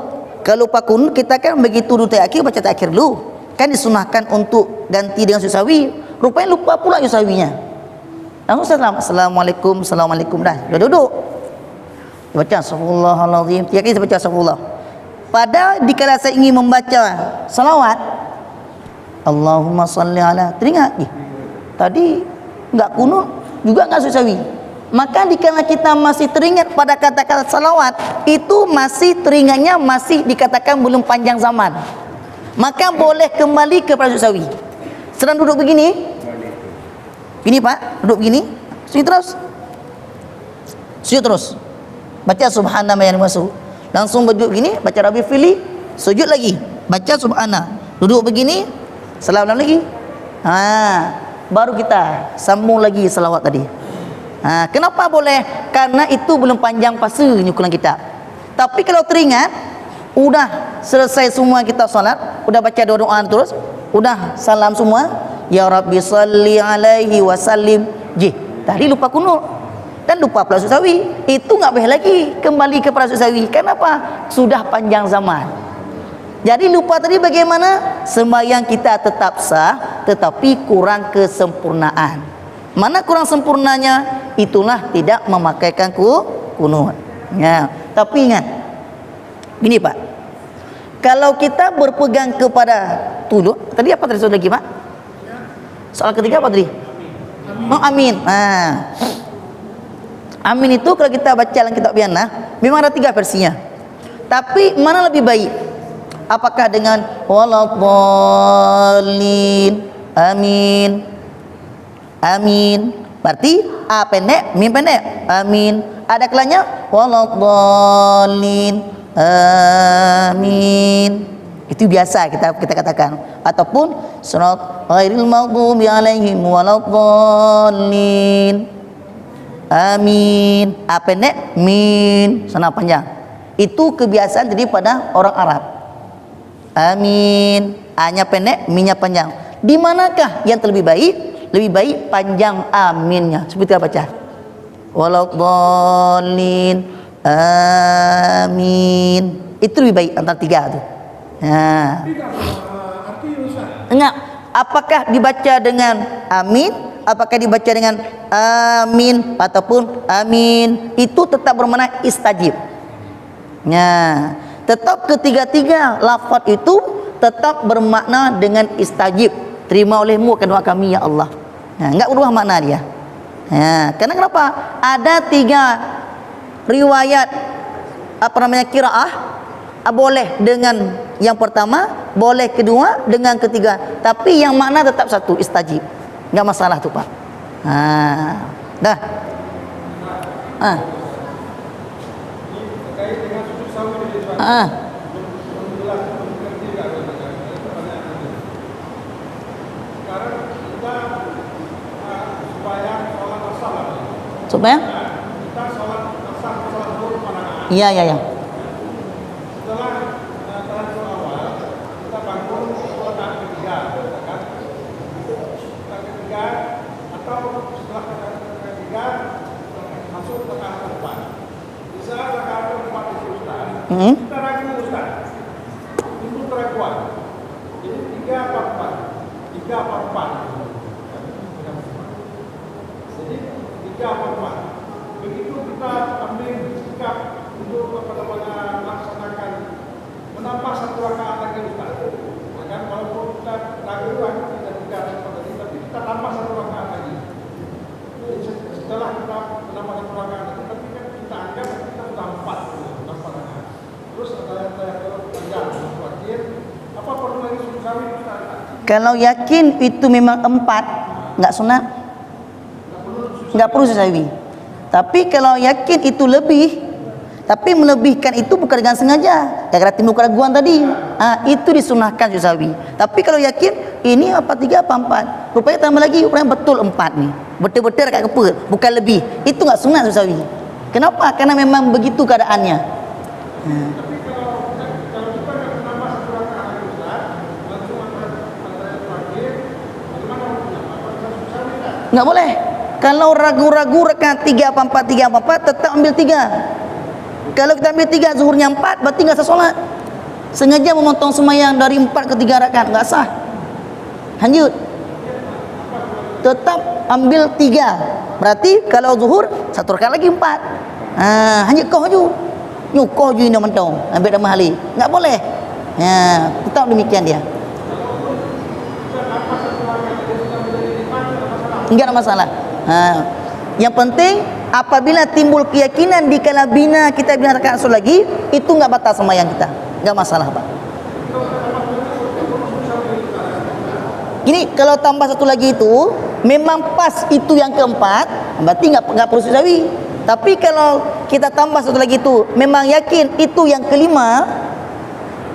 Kalau lupa kunut kita kan begitu dulu akhir baca akhir dulu. Kan disunahkan untuk ganti dengan susawi. Rupanya lupa pula susawinya. Langsung assalamualaikum, assalamualaikum dah. Sudah duduk. Baca astagfirullahaladzim. 3 kali saya baca astagfirullah. Padahal dikala saya ingin membaca salawat, Allahumma salli ala, teringat tadi enggak kunut juga enggak susawi. Maka dikala kita masih teringat pada kata-kata salawat, itu masih teringatnya masih dikatakan belum panjang zaman, maka boleh kembali kepada susawi. Sedang duduk begini, gini Pak, duduk begini, sujud terus, baca subhana ma yasbu, langsung duduk begini, baca Rabbi Fili, sujud lagi, baca subhana, duduk begini, salam lagi, baru kita sambung lagi salawat tadi. Kenapa boleh? Karena itu belum panjang fase nyukulan kita. Tapi kalau teringat, udah selesai semua kita salat, udah baca doa terus, udah salam semua, ya Rabbi salli alaihi wasallim, tadi lupa kunut dan lupa pula susawi, itu nggak boleh lagi kembali kepada susawi. Kenapa? Sudah panjang zaman. Jadi lupa tadi bagaimana? Sembahyang kita tetap sah, tetapi kurang kesempurnaan. Mana kurang sempurnanya? Itulah tidak memakaikan kunut. Ya, tapi ingat, gini Pak, kalau kita berpegang kepada tulut, tadi apa tadi lagi Pak? Soal ketiga apa tadi? Amin. Amin itu kalau kita baca dalam kitab Biana, memang ada 3 versinya. Tapi mana lebih baik? Apakah dengan waladhdallin, amin, amin, berarti A pendek, mim pendek, amin. Ada kalanya waladhdallin, amin. Itu biasa kita katakan. Ataupun surat ghairil maghdubi alaihim waladhdallin, amin. A pendek, min, sana panjang. Itu kebiasaan daripada orang Arab. Amin, A-nya pendek, minnya panjang. Di manakah yang terlebih baik? Lebih baik panjang aminnya. Seperti apa baca? Waladhdallin, amin. Itu lebih baik antara 3 tu. Enggak. Apakah dibaca dengan amin? Apakah dibaca dengan amin ataupun amin? Itu tetap bermakna istajib. Tetap ketiga-tiga lafaz itu tetap bermakna dengan istajib. Terima olehmu akan doa kami ya Allah. Enggak berubah makna dia. Karena kenapa? Ada 3 riwayat qiraah, boleh dengan yang pertama, boleh kedua, dengan ketiga. Tapi yang makna tetap satu, istajib. Enggak masalah tu Pak. Dah. Terkait dengan sujud sawi tadi Pak. Menjelaskan mengerti enggak pertanyaan tadi. Sekarang kita supaya sholat asar. Supaya? Kita sholat asar, sholat zuhur pandangan. Iya. Setelah tahajud awal, kita bangun rakaat ketiga, kan? Rakaat ketiga atau setelah rakaat ketiga masuk rakaat keempat. Di saat rakaat keempat itu Ustaz, kita ragu Ustaz untuk keraguan. Jadi 3 apa 4? 3 apa 4? Jadi 3 apa 4? Begitu kita ambil sikap untuk melaksanakan menambah 1 rakaat lagi Ustaz. Maka walaupun kita ragu tidak 3 rakaat tadi, tapi kita tambah 1 rakaat lagi. Setelah kita menambah 1 rakaat lagi, tapi kan kita anggap kita sudah 4 rakaat. Terus ada panjang, akhir. Apa perlu lagi sujud sawi Ustaz? Kalau yakin itu memang 4, enggak sunat, enggak perlu sujud sawi. Tapi kalau yakin itu lebih, Tapi melebihkan itu bukan dengan sengaja, gara-gara timbul keraguan tadi. Itu disunahkan sujud sahwi. Tapi kalau yakin ini apa 3 apa 4, rupanya tambah lagi, rupanya betul 4 nih, betul-betul kat kepa, bukan lebih, itu enggak sunat sujud sahwi. Kenapa? Karena memang begitu keadaannya. Tapi kalau kita nak menambah satu rakaat lagi Ustaz, langsung antara yang terakhir, bagaimana hukumnya? Apakah sujud sahwi tak? Enggak boleh. Kalau ragu-ragu rakaat 3 apa 4, 3 apa 4, tetap ambil 3. Kalau kita ambil 3, zuhurnya 4, berarti enggak sah solat. Sengaja memotong sembahyang dari 4 ke 3 rakaat, enggak sah. Lanjut. Tetap ambil 3. Berarti kalau zuhur 1 rakaat lagi 4. Hanya kau je. Nyukoh je ini mentong. Ambil dah mahali. Enggak boleh. Tetap demikian dia. Enggak ada masalah. Yang penting apabila timbul keyakinan di kala bina kita bina rakaat lagi, itu enggak batal sembahyang kita. Enggak masalah, Pak. Gini, kalau tambah 1 lagi itu memang pas itu yang keempat, berarti enggak perlu sujud sahwi. Tapi kalau kita tambah 1 lagi itu memang yakin itu yang kelima,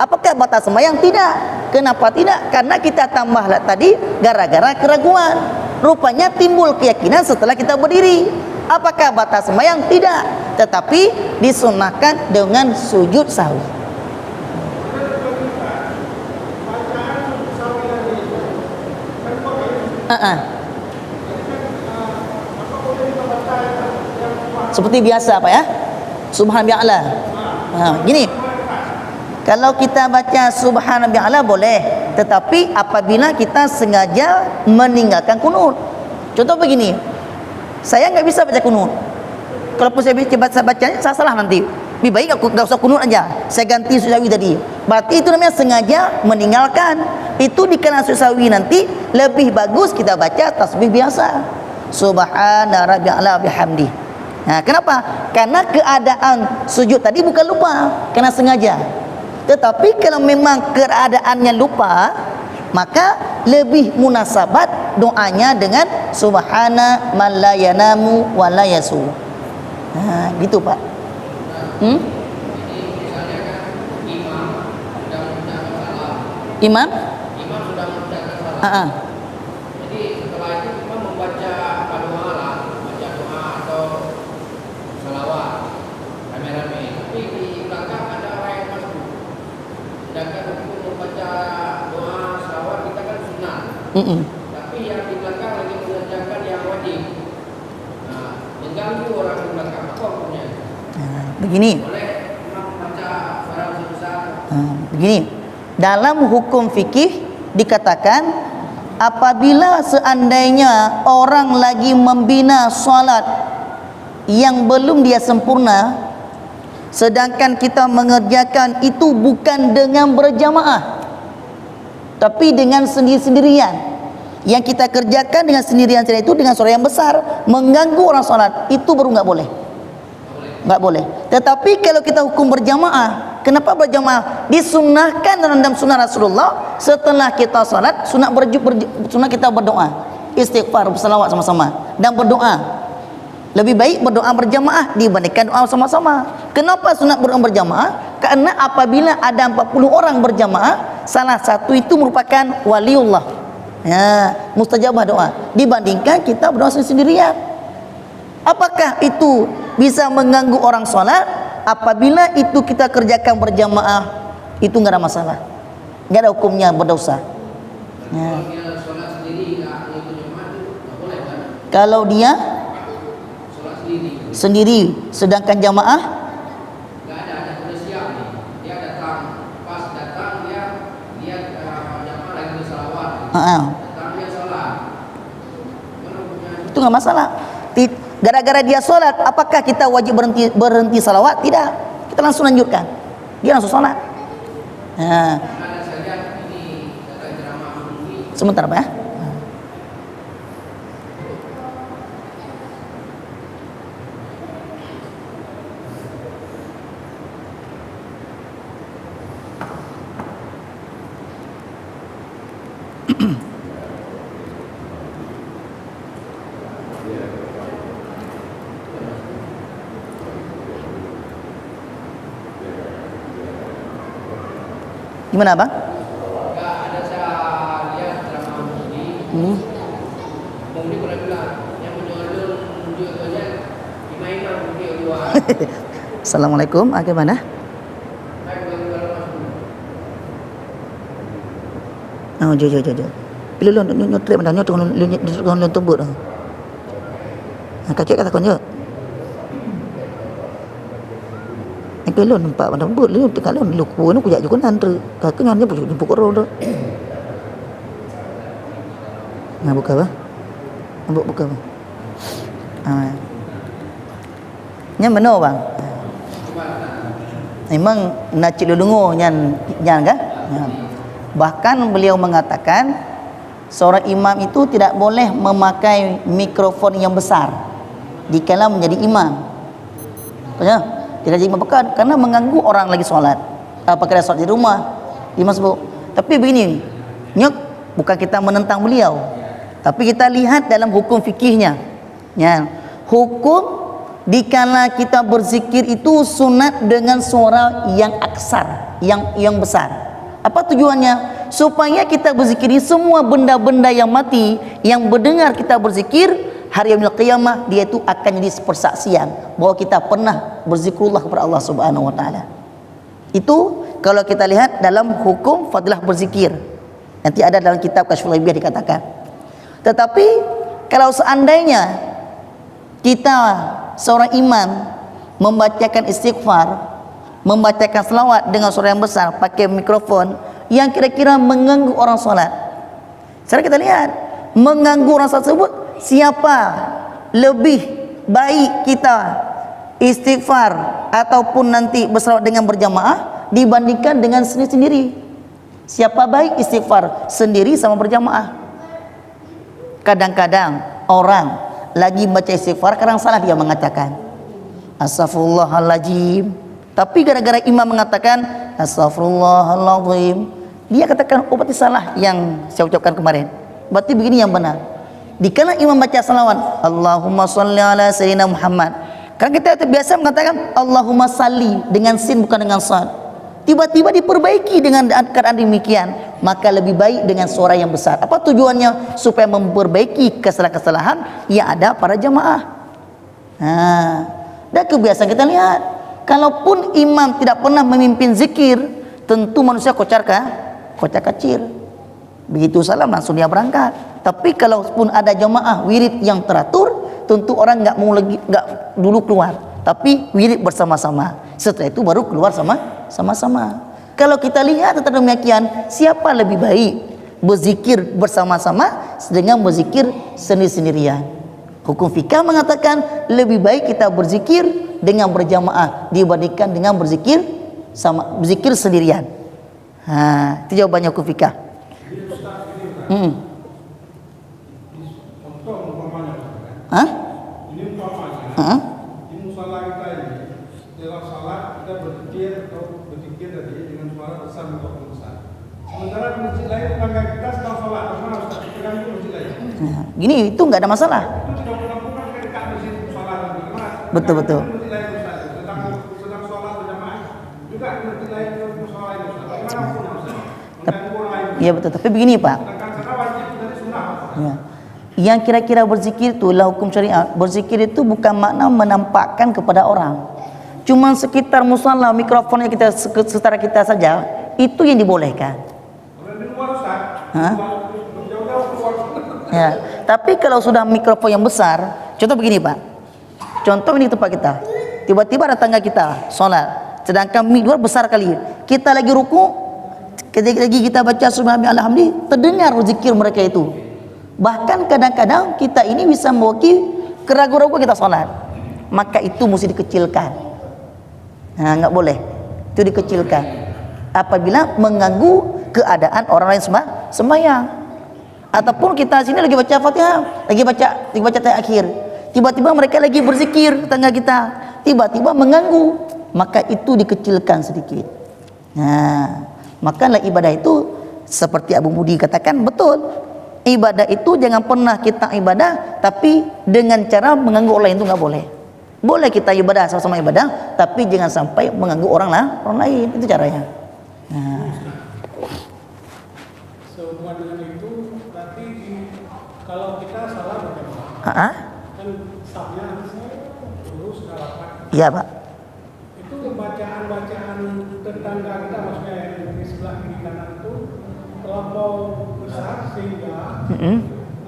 apakah batal sembahyang? Tidak. Kenapa tidak? Karena kita tambahlah tadi gara-gara keraguan. Rupanya timbul keyakinan setelah kita berdiri. Apakah batal sembahyang? Tidak. Tetapi disunahkan dengan sujud sahwi. Seperti biasa Pak ya. Subhanallah. Gini. Kalau kita baca Subhanallah boleh, tetapi apabila kita sengaja meninggalkan kunut. Contoh begini. Saya enggak bisa baca kunut. Kalau pun saya bacanya saya salah nanti. Lebih baik aku enggak usah kunut aja. Saya ganti sujud sahwi tadi. Berarti itu namanya sengaja meninggalkan. Itu dikena sujud sahwi nanti lebih bagus kita baca tasbih biasa. Subhana rabbiyal bihamdi. Kenapa? Karena keadaan sujud tadi bukan lupa, karena sengaja. Tetapi kalau memang keadaannya lupa, maka lebih munasabat doanya dengan subhana man la yanamu wa la yasu. Gitu Pak. Imam sudah mengucapkan salam. Jadi setelah itu imam membaca apa doa lah, baca doa atau salawat rame-rame. Tapi di belakang ada orang yang masuk. Sedangkan untuk membaca doa salawat kita kan sunnah. Tapi yang di belakang lagi mengerjakan yang wajib. Mengganggu orang di belakang. Apa hukumnya? Begini. Boleh imam membaca suara besar. Begini. Dalam hukum fikih dikatakan apabila seandainya orang lagi membina solat yang belum dia sempurna, sedangkan kita mengerjakan itu bukan dengan berjamaah tapi dengan sendiri-sendirian, yang kita kerjakan dengan sendirian itu dengan suara yang besar mengganggu orang solat, itu baru enggak boleh. Enggak boleh. Tetapi kalau kita hukum berjamaah, kenapa berjamaah? Disunnahkan dalam sunnah Rasulullah setelah kita salat, sunnah kita berdoa, istighfar, berselawat sama-sama dan berdoa. Lebih baik berdoa berjamaah dibandingkan doa sama-sama. Kenapa sunat berdoa berjamaah? Karena apabila ada 40 orang berjamaah, salah satu itu merupakan waliullah. Mustajabah doa dibandingkan kita berdoa sendirian. Apakah itu bisa mengganggu orang solat? Apabila itu kita kerjakan berjamaah, itu enggak ada masalah, enggak ada hukumnya berdosa. Kalau dia sendiri, sedangkan jamaah enggak ada siap nih. Dia datang, pas datang dia jamaah lagi berselawat. Datang dia salat. Itu enggak masalah. Gara-gara dia solat, apakah kita wajib berhenti salawat? Tidak. Kita langsung lanjutkan. Dia langsung solat. Sebentar Pak ya. Gimana bang? Enggak ada saya lihat drama ini. Mungkin pernah bilang yang menyodor muncul saja imam mungkin dua. Assalamualaikum, bagaimana? Oh, jo. Bila lu nyutrek mana nyutrek tembut. Kakek kata kau je. Kalau nampak pada tembut lu kalau lu kuat aku jak juga nanti. Kakek nanya buku ro dah. Nah, buka apa? Buka apa? Nya benar bang. Memang nak cik dengar nyan kan? Bahkan beliau mengatakan seorang imam itu tidak boleh memakai mikrofon yang besar dikala menjadi imam. Maksudnya tidak jadi mempekat karena mengganggu orang lagi solat. Apakah solat di rumah, di masjid. Tapi begini, nyok bukan kita menentang beliau, tapi kita lihat dalam hukum fikihnya. Ya, hukum dikala kita berzikir itu sunat dengan suara yang aksar, yang besar. Apa tujuannya? Supaya kita berzikir semua benda-benda yang mati yang mendengar kita berzikir hari yaumil qiyamah dia itu akan jadi persaksian bahwa kita pernah berzikrullah kepada Allah Subhanahu wa taala. Itu kalau kita lihat dalam hukum fadilah berzikir. Nanti ada dalam kitab Kasyful Ghaibiyah dikatakan. Tetapi kalau seandainya kita seorang imam membacakan istighfar, membacakan selawat dengan suara yang besar pakai mikrofon yang kira-kira mengganggu orang solat. Sekarang kita lihat mengganggu orang tersebut, siapa lebih baik kita istighfar ataupun nanti berselawat dengan berjamaah dibandingkan dengan sendiri-sendiri? Siapa baik istighfar sendiri sama berjamaah? Kadang-kadang orang lagi baca istighfar kadang salah dia mengatakan astaghfirullahaladzim, tapi gara-gara imam mengatakan astaghfirullahaladzim, dia katakan oh berarti salah yang saya ucapkan kemarin. Berarti begini yang benar. Dikala imam baca salawat Allahumma salli ala sayyidina Muhammad, kan kita terbiasa mengatakan Allahumma salli dengan sin bukan dengan sad. Tiba-tiba diperbaiki dengan keadaan demikian, maka lebih baik dengan suara yang besar. Apa tujuannya? Supaya memperbaiki kesalahan-kesalahan yang ada pada jamaah. Dan kebiasaan kita lihat, kalaupun imam tidak pernah memimpin zikir, tentu manusia kocar kacir. Begitu salam langsung dia berangkat. Tapi kalaupun ada jamaah wirid yang teratur, tentu orang enggak dulu keluar, tapi wirid bersama-sama. Setelah itu baru keluar sama-sama. Kalau kita lihat tentang demikian, siapa lebih baik berzikir bersama-sama dengan berzikir sendiri-sendirian? Hukum fikih mengatakan lebih baik kita berzikir dengan berjamaah dibandingkan dengan berzikir sendirian. Itu jawabannya hukum fikih. Di musola kita ini dalam salat kita berzikir tadi dengan suara besar atau besar. Sementara di masjid lain tetangga kita sedang salat, bagaimana Ustaz? Kita di masjid lain. Gini itu enggak ada masalah. Itu tidak pernah dekat masjid musola bagaimana? Betul. Masjid lain Ustaz, sedang salat berjamaah juga di masjid lain musola lain Ustaz. Bagaimana hukumnya Ustaz? Mengganggu orang lain. Iya betul, tapi begini Pak. Sedangkan sana wajib dari sunnah. Ya. Yang kira-kira berzikir itulah hukum syariat. Berzikir itu bukan makna menampakkan kepada orang. Cuma sekitar musalla, mikrofon yang kita setara kita saja, itu yang dibolehkan. Kalau di luar Ustaz, jauh-jauh keluar. Ya. Tapi kalau sudah mikrofon yang besar, contoh begini Pak. Contoh ini tempat kita. Tiba-tiba ada tangga kita sholat, sedangkan mic luar besar kali. Kita lagi ruku, lagi kita baca subhanallah alhamdulillah, terdengar zikir mereka itu. Bahkan kadang-kadang kita ini bisa mewakili keraguan-raguan kita sholat, maka itu mesti dikecilkan. Nggak boleh, itu dikecilkan apabila mengganggu keadaan orang lain sembahyang. Ataupun kita sini lagi baca Fatihah, lagi baca tayat akhir, tiba-tiba mereka lagi berzikir tetangga kita, tiba-tiba mengganggu, maka itu dikecilkan sedikit. Maka ibadah itu seperti Abu Budi katakan betul. Ibadah itu jangan pernah kita ibadah tapi dengan cara mengganggu orang lain, itu nggak boleh. Boleh kita ibadah sama-sama ibadah, tapi jangan sampai mengganggu orang lain. Itu caranya. Ha? Kan safnya harus lurus dan rapat. Iya Pak. Itu bacaan-bacaan tetangga kita, maksudnya yang di sebelah kiri kanan itu terlampau besar sehingga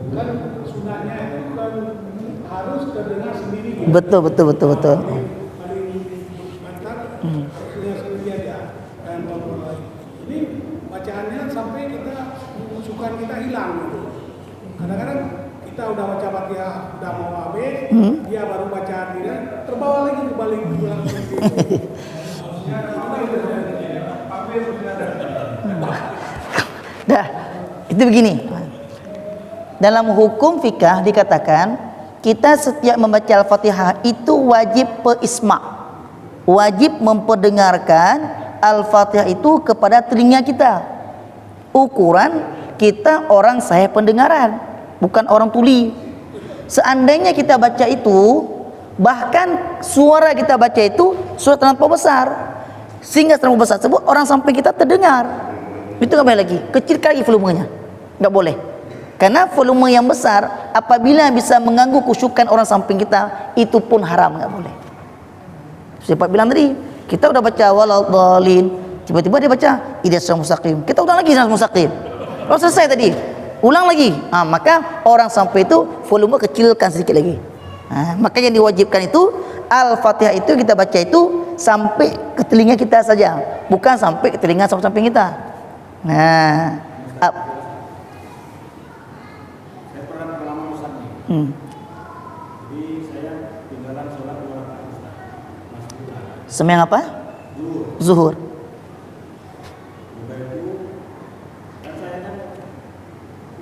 kan sunahnya itu kan harus terdengar sendiri. Betul. Paling mantap harusnya sendiri aja. Dan ini bacaannya sampai kita musukan kita hilang gitu. Kadang-kadang kita udah baca Fatihah, udah mau habis, dia baru baca dia terbawa lagi kembali pulang seperti itu. Dah, itu begini. Dalam hukum fikah dikatakan kita setiap membaca Al-Fatihah itu wajib peisma', wajib memperdengarkan Al-Fatihah itu kepada telinga kita. Ukuran kita orang sahih pendengaran, bukan orang tuli. Seandainya kita baca itu, bahkan suara kita baca itu suara terlampau besar, sehingga terlampau besar tersebut orang sampai kita terdengar. Itu nggak boleh lagi, kecilkan lagi volumenya, nggak boleh. Karena volume yang besar apabila bisa mengganggu khusyukan orang samping kita, itu pun haram, nggak boleh. Siapa bilang tadi, kita udah baca waladhdallin, tiba-tiba dia baca ihdinas siratal mustaqim, kita ulang lagi siratal mustaqim, baru selesai tadi, ulang lagi. Maka orang sampai itu volume kecilkan sedikit lagi. Maka yang diwajibkan itu Al-Fatihah itu kita baca itu sampai ke telinga kita saja, bukan sampai ke telinga samping kita. Saya pernah pengalaman Ustaz nih. Jadi saya tinggalan sholat 2 rakaat Ustaz. Sembahyang apa? Zuhur. Udah itu kan saya kan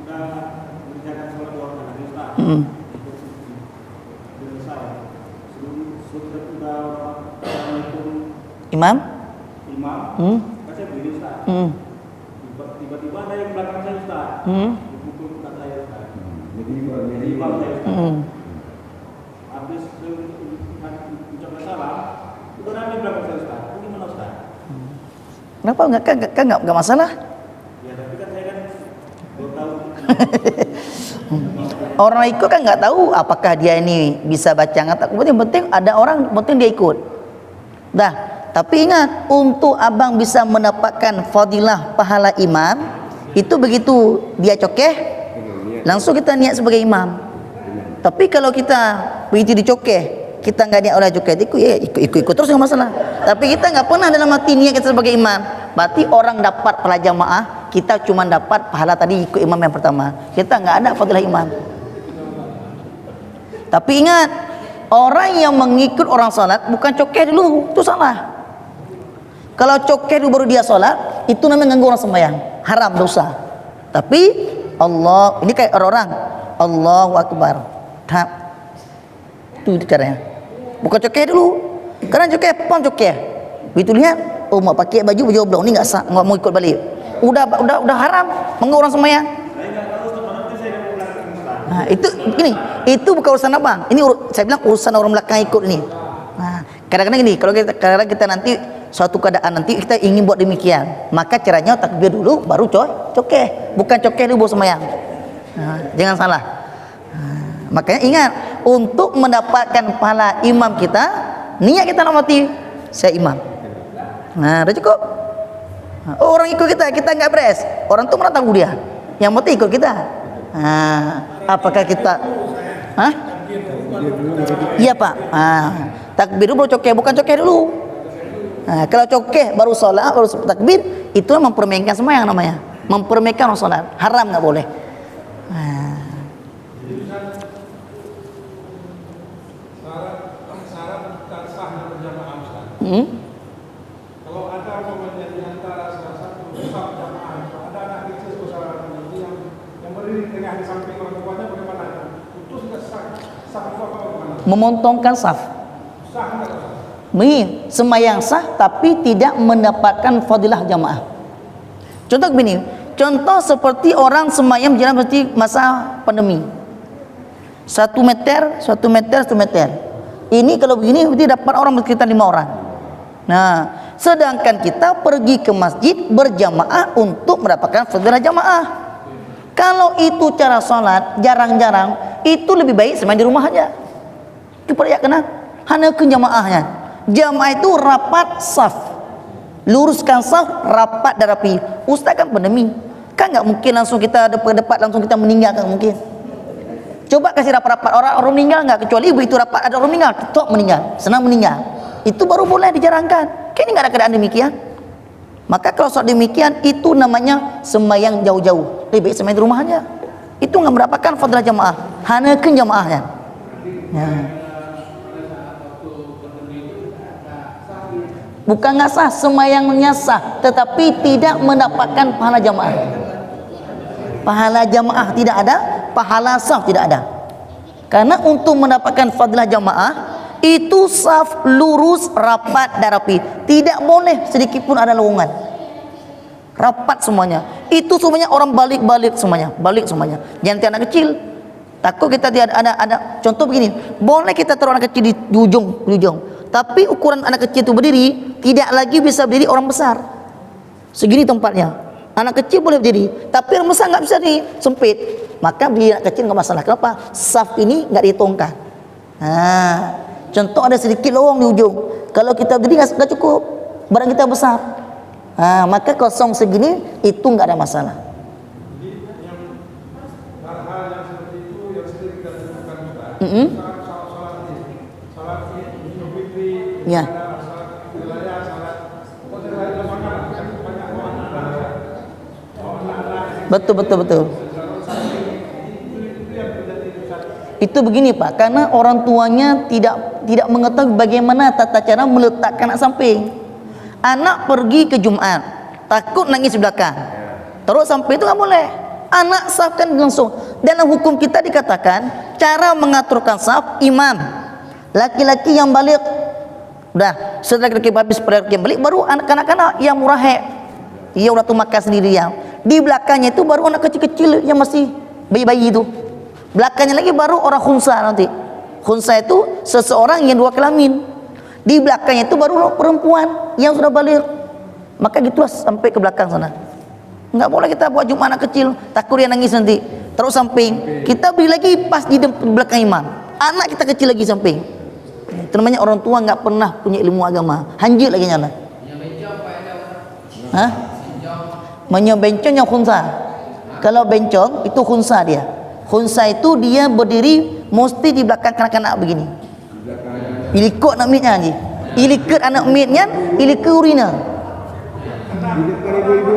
udah mengerjakan sholat 2 rakaat tadi Ustaz. Selesai. Sudah Assalamualaikum Imam? kan saya berdiri Ustaz. Tiba-tiba ada yang belakang saya Ustaz. Dipukul bukan saya Ustaz. Jadi imam saya Ustaz. Habis ucapkan salam, udah ada di belakang saya Ustaz. Itu gimana Ustaz? Kenapa nggak masalah? Ya tapi kan saya kan belum tahu. Orang ikut kan nggak tahu apakah dia ini bisa baca nggak tahu. Yang penting ada orang, penting dia ikut. Dah. Tapi ingat, untuk abang bisa mendapatkan fadilah pahala imam, itu begitu dia cokeh, langsung kita niat sebagai imam. Tapi kalau kita begitu dicokeh, kita nggak niat oleh cokeh, ikut terus nggak masalah. Tapi kita nggak pernah dalam hati niat kita sebagai imam, berarti orang dapat pahala jamaah, kita cuma dapat pahala tadi ikut imam yang pertama. Kita nggak ada fadilah imam. Tapi ingat, orang yang mengikut orang salat bukan cokeh dulu, itu salah. Kalau cokeh dulu baru dia sholat, itu namanya ganggu orang sembahyang, haram, dosa. Tapi Allah, ini kayak orang-orang Allahu Akbar, itu caranya. Bukan cokeh dulu, karena cokeh, pam cokeh. Begitu lihat, oh mau pakai baju oblong, ini nggak mau ikut balik. Udah haram, mengganggu orang sembahyang. Nah itu gini, itu bukan urusan abang. Ini saya bilang urusan orang belakang ikut ini. Nah kadang-kadang gini, kalau kita nanti suatu keadaan nanti kita ingin buat demikian, maka caranya takbir dulu baru cokeh, bukan cokeh dulu baru sembahyang. Jangan salah. Makanya ingat, untuk mendapatkan pahala imam kita, niat kita nak mati saya imam. Udah cukup. Orang ikut kita nggak beres, orang tuh mana tahu dia, yang mati ikut kita. Apakah kita iya Pak, takbir dulu baru cokeh, bukan cokeh dulu. Kalau cokeh baru sholat, baru takbir, itu mempermainkan sembahyang namanya, mempermainkan orang sholat, haram, nggak boleh. Syarat dan sahnya berjamaah Ustaz. Kalau ada pembagian di antara salah satu saf jamaah, ada anak kecil saudara yang berdiri di tengah di samping orang tuanya, bagaimana? Putus nggak sah itu apa bagaimana? Memontongkan saf. Sah nggak sah? Sembahyang sah tapi tidak mendapatkan fadilah jamaah. Contoh begini, contoh seperti orang sembahyang berjalan seperti masa pandemi, 1 meter. Ini kalau begini berarti dapat orang sekitar 5 orang. Nah, sedangkan kita pergi ke masjid berjamaah untuk mendapatkan fadilah jamaah. Kalau itu cara sholat, jarang-jarang, itu lebih baik sembang di rumah aja. Itu pada kena hanya ke jamaahnya. Jamaah itu rapat saf, luruskan saf, rapat dan rapi. Ustaz kan pandemi, kan nggak mungkin langsung kita depan langsung kita meninggal, kan mungkin. Coba kasih rapat-rapat orang meninggal nggak, kecuali begitu rapat ada orang meninggal, ketok meninggal, senang meninggal, itu baru boleh dijarangkan. Kini nggak ada keadaan demikian. Maka kalau soal demikian itu namanya sembahyang jauh-jauh, lebih baik sembahyang di rumah aja. Itu nggak mendapatkan fadilah jamaah, hanya ke jamaahnya. Ya. Bukan nggak sah, sembahyangnya sah, tetapi tidak mendapatkan pahala jamaah. Pahala jamaah tidak ada, pahala saf tidak ada. Karena untuk mendapatkan fadilah jamaah itu saf lurus, rapat dan rapi. Tidak boleh sedikit pun ada lowongan. Rapat semuanya. Itu semuanya orang balik semuanya, balik semuanya. Jangan anak kecil. Takut kita tidak ada contoh begini. Boleh kita taruh anak kecil di ujung. Tapi ukuran anak kecil itu berdiri tidak lagi bisa berdiri orang besar. Segini tempatnya. Anak kecil boleh berdiri, tapi orang besar nggak bisa nih, sempit. Maka berdiri anak kecil nggak masalah. Kenapa? Saf ini nggak dihitungkan. Nah, contoh ada sedikit lowong di ujung. Kalau kita berdiri nggak cukup, barang kita besar. Nah, maka kosong segini itu nggak ada masalah. Jadi yang hal-hal yang seperti itu yang sering kita temukan juga. Salat Idul Fitri, Ya. salat wilayah, salat pokoknya lain makanan kan banyak anak-anak. Betul. Itu begini Pak, karena orang tuanya tidak mengetahui bagaimana tata cara meletakkan anak samping. Anak pergi ke Jumat, takut nangis di belakang, terus sampai itu nggak boleh. Anak safkan langsung. Dalam hukum kita dikatakan cara mengaturkan saf, imam, laki-laki yang balik, udah setelah laki-laki habis prayer yang balik, baru anak-anak yang murahek, ia udah tuh makan sendiri yang di belakangnya itu baru anak kecil-kecil yang masih bayi-bayi itu. Belakangnya lagi baru orang khunsa nanti. Khunsa itu seseorang yang dua kelamin. Di belakangnya itu baru perempuan yang sudah balik. Maka gitulah sampai ke belakang sana. Enggak boleh kita buat Jumat anak kecil, takut dia nangis nanti. Terus samping, kita beri lagi pas di belakang imam. Anak kita kecil lagi samping. Itu namanya orang tua enggak pernah punya ilmu agama. Hanjir lagi nyala. Hah? Menyebencong yang khunsa. Kalau bencong itu khunsa dia. Khunsa itu dia berdiri mesti di belakang kanak-kanak begini. Ilikut anak mitnya je. Ilikut anak mitnya, ilikut urina. Di depan ibu-ibu.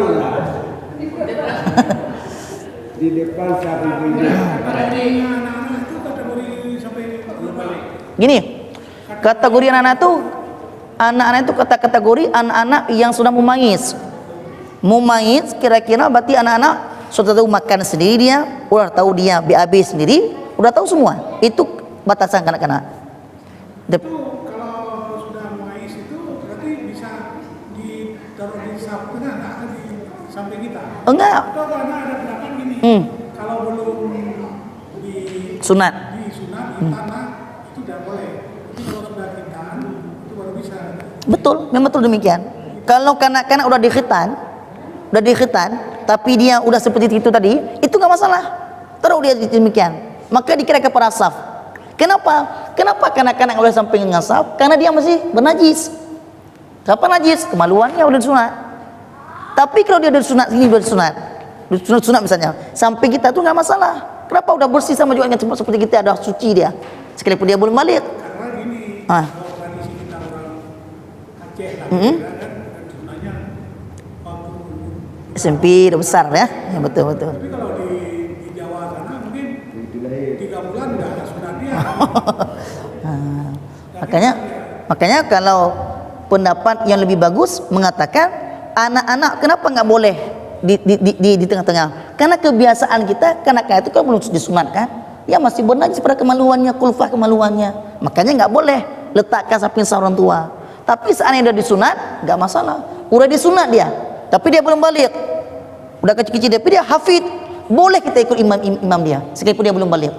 Di depan sapi ibu-ibu. Anak-anak itu kategori sampai belum balik. Gini, kategori anak-anak itu kategori anak-anak yang sudah mumaiz. Mumaiz kira-kira berarti anak-anak sudah tahu makan sendiri dia, udah tahu dia BAB sendiri, udah tahu semua. Itu batasan kanak-kanak. Itu kalau sudah muais itu berarti bisa ditaruh di samping tengah, nggak di samping kita. Enggak. Atau karena ada pendapat gini, kalau belum di Sunat. di sunat di tanah itu tidak boleh. Tapi kalau sudah khitan itu baru bisa. Betul, memang betul demikian. Kalau kanak-kanak udah dikhitan, tapi dia udah seperti itu tadi, itu nggak masalah. Taruh dia demikian. Maka dikira kepada saf. Kenapa kanak-kanak udah sampai dengan saf? Karena dia masih bernajis. Siapa najis? Kemaluannya udah disunat. Tapi kalau dia udah disunat, sini udah disunat misalnya, samping kita tuh nggak masalah. Kenapa udah bersih sama juga dengan seperti kita, ada suci dia. Sekalipun dia belum balik. Karena gini, Ah. kalau tradisi kita orang Aceh lah, kan sunahnya waktu SMP udah besar ya. Ya betul. tapi kalau di Jawa sana mungkin 3 bulan udah sunat dia. Makanya kalau pendapat yang lebih bagus mengatakan anak-anak kenapa nggak boleh di tengah-tengah? Karena kebiasaan kita kanak-kanak itu kan belum disunatkan, dia masih bernajis pada kemaluannya, kulfah kemaluannya. Makanya nggak boleh letakkan samping orang tua. Tapi seandainya udah disunat, nggak masalah. Udah disunat dia, tapi dia belum balik. Udah kecil-kecil tapi dia hafid, boleh kita ikut imam dia, sekalipun dia belum balik.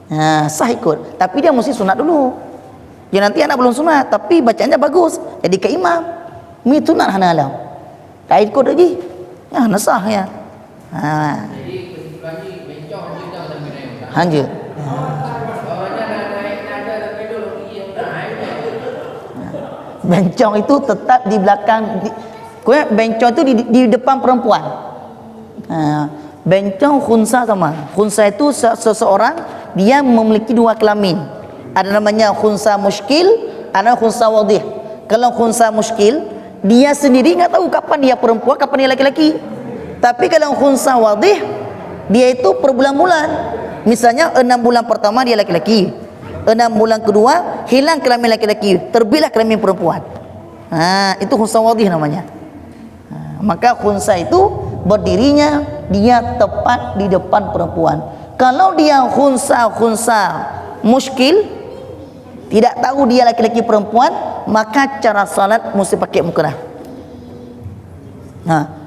Nah, sah ikut, tapi dia mesti sunat dulu. Ya nanti anak belum sunat, tapi bacaannya bagus, jadi ke imam. Mi sunat hanalah. Tak ikut lagi. Ya, nasah ya. Ha. Jadi kesimpulannya bencong kita sampai Hanjir. Oh, Bencong itu tetap di belakang bencong itu di depan perempuan. Bencong khunsa sama. Khunsa itu seseorang dia memiliki dua kelamin. Ada namanya khunsa muskil, ada khunsa wadih. Kalau khunsa muskil, dia sendiri nggak tahu kapan dia perempuan, kapan dia laki-laki. Tapi kalau khunsa wadih, dia itu per bulan-bulan. Misalnya 6 bulan pertama dia laki-laki, 6 bulan kedua hilang kelamin laki-laki, terbitlah kelamin perempuan. Itu khunsa wadih namanya. Maka khunsa itu berdirinya dia tepat di depan perempuan. Kalau dia khunsa muskil, tidak tahu dia laki-laki perempuan, maka cara salat mesti pakai mukena.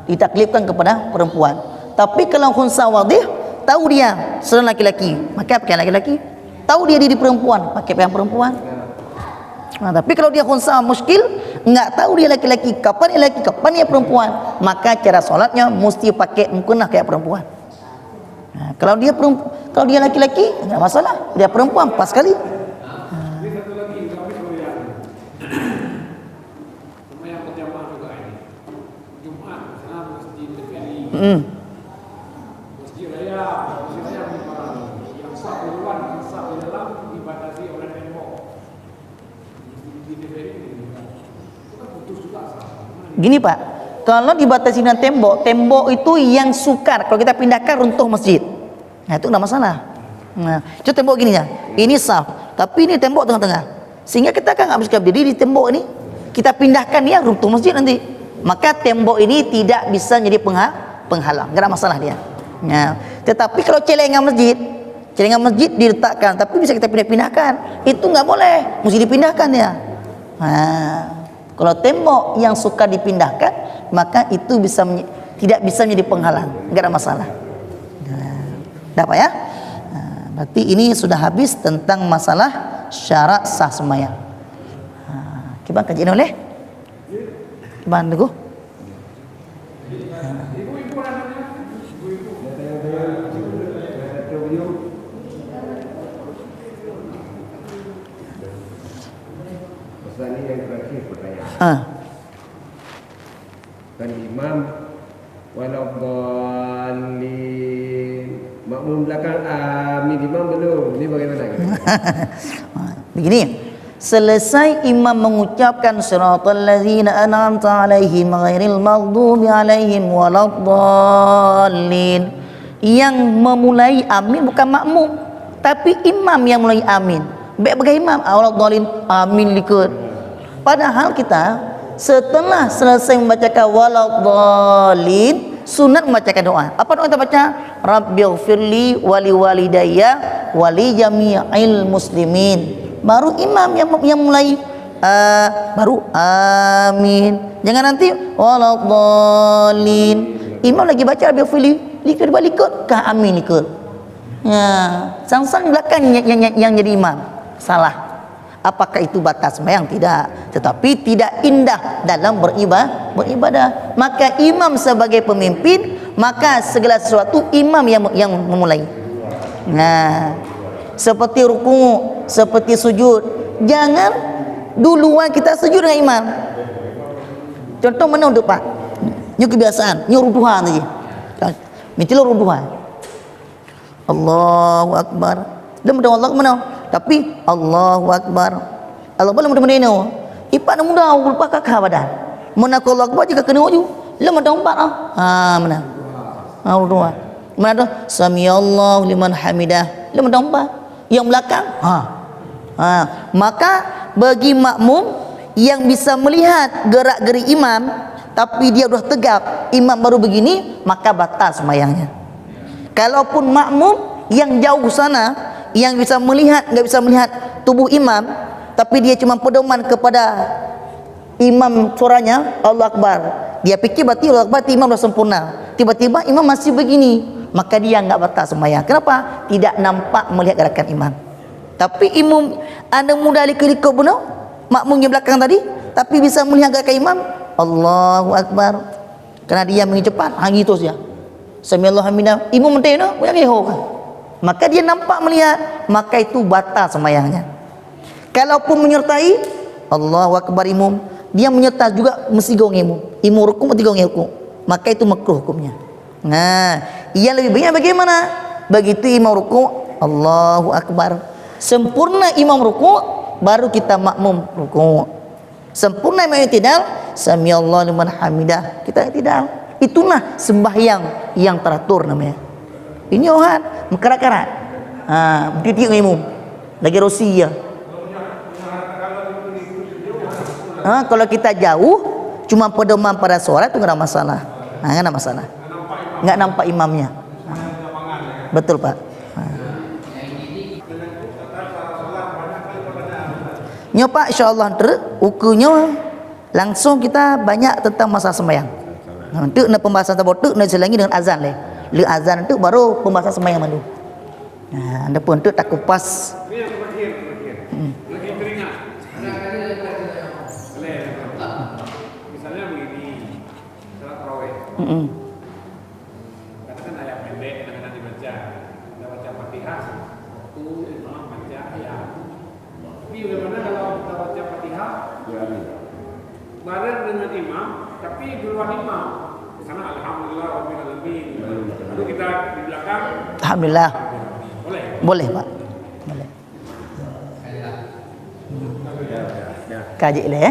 Ditaklifkan kepada perempuan. Tapi kalau khunsa wadih, tahu dia sedang laki-laki, maka pakai laki-laki. Tahu dia diri perempuan, pakai pakaian perempuan. Tapi kalau dia khunsa muskil, enggak tahu dia laki-laki, kapan dia laki, kapan dia perempuan, maka cara solatnya mesti pakai mukena kayak perempuan. Kalau dia laki-laki, enggak masalah. Dia perempuan pas sekali. Ini satu lagi, kami sembahyang. Sembahyang berjamaah juga ini. Jumat, sana masjid TPRI. Masjid Raya memang yang sah di luar, yang sah di dalam dibatasi oleh tembok. Masjid TPRI itu kan putus juga sah. Gini Pak, kalau dibatasi dengan tembok itu yang sukar. Kalau kita pindahkan runtuh masjid, itu enggak masalah. Itu tembok gini ya, ini sah, tapi ini tembok tengah-tengah, sehingga kita kan nggak bisa berdiri di tembok ini. Kita pindahkan dia runtuh masjid nanti, maka tembok ini tidak bisa jadi penghalang, nggak ada masalah dia. Tetapi kalau celengan masjid diletakkan, tapi bisa kita pindahkan, itu nggak boleh, mesti dipindahkan ya. Kalau tembok yang suka dipindahkan, maka itu tidak bisa menjadi penghalang, nggak ada masalah. Dapat ya? Berarti ini sudah habis tentang masalah syarat sah sembahyang. Kita kajian oleh Kiban Teguh. Masalah ini yang terakhir pertanyaan. Kan imam walaupun makmum belakang amin, imam belum. Ini bagaimana? Begini, selesai imam mengucapkan siratal ladzina an'amta 'alaihim ghairil maghdubi 'alaihim waladdallin, yang memulai amin bukan makmum, tapi imam yang mulai amin. Bagai imam waladdallin amin likut. Padahal kita setelah selesai membacakan waladdallin, sunat membacakan doa. Apa doa kita baca? Rabbighfirli wali walidayya wali jami'il muslimin. Baru imam yang mulai baru amin. Jangan nanti waladdallin. Imam lagi baca Rabbighfirli, likut ke amin likut. Sang-sang belakang yang jadi imam. Salah. Apakah itu batas sembahyang? Tidak. Tetapi tidak indah dalam beribadah. Maka imam sebagai pemimpin, maka segala sesuatu imam yang memulai. Seperti ruku, seperti sujud, jangan duluan kita sujud dengan imam. Contoh mana untuk Pak? Ini kebiasaan, ini ruduhan saja. Mitilah ruduhan. Allahu Akbar. Dan mudah Allah mana? Tapi Allahu Akbar. Allah boleh mudah-mudahan ini. Ipak nak mudah lupa kakak badan. Mana kalau Allah Akbar jika kena waju. Lama dah umpat mana? Ruduhan. Mana tu? Samiallahu liman hamidah. Lama dah umpat. Yang belakang maka bagi makmum yang bisa melihat gerak-geri imam tapi dia sudah tegap, imam baru begini, maka batas sembahyangnya. Kalaupun makmum yang jauh sana, yang bisa melihat, enggak bisa melihat tubuh imam, tapi dia cuma pedoman kepada imam suaranya Allah Akbar, dia fikir berarti Allah Akbar imam sudah sempurna, tiba-tiba imam masih begini, maka dia enggak batas sembahyang. Kenapa? Tidak nampak melihat gerakan imam. Tapi imam ada mudah likut-likut benar makmum yang belakang tadi, tapi bisa melihat gerakan imam, Allahu Akbar. Karena dia mengi cepat, gitu saja. Samiallahu hamidah, imam mentena, banyak keho kan. Maka dia nampak melihat, maka itu batal sembahyangnya. Kalaupun menyertai, Allahu akbar imam, dia menyertai juga mesti gong imam. Imam rukuk mesti gong rukuk. Maka itu makruh hukumnya. Nah, yang lebih baiknya bagaimana? Begitu imam rukuk, Allahu akbar. Sempurna imam rukuk, baru kita makmum rukuk. Sempurna imam i'tidal, samiallahu liman hamidah, kita i'tidal. Itulah sembahyang yang teratur namanya. Ini orang mekarat-karat. Titik imam. Lagi rosia. Kalau kita jauh, cuma pedoman pada solat itu enggak ada masalah. Enggak ada masalah. Enggak nampak imamnya. Betul, Pak. Nyo Pak, insyaallah ukunya langsung kita banyak tentang masalah sembahyang. Untuk pembahasan tabotuk nak selangi dengan azan leh. Le azan itu baru pembahasan sembahyang mandu. Nah, anda pun tu tak kupas. Ini yang terakhir. Lagi teringat. Misalnya begini, salat tarawih. Katakan ayat pendek, kadang-kadang dibaca. Kita baca Fatihah, itu imam baca ayat. Tapi bagaimana kalau kita baca Fatihah bareng dengan imam, tapi duluan imam. Di sana alhamdulillah rabbil alamin. Lalu kita di belakang Alhamdulillah. boleh. Boleh, Pak. Boleh. Kaji le.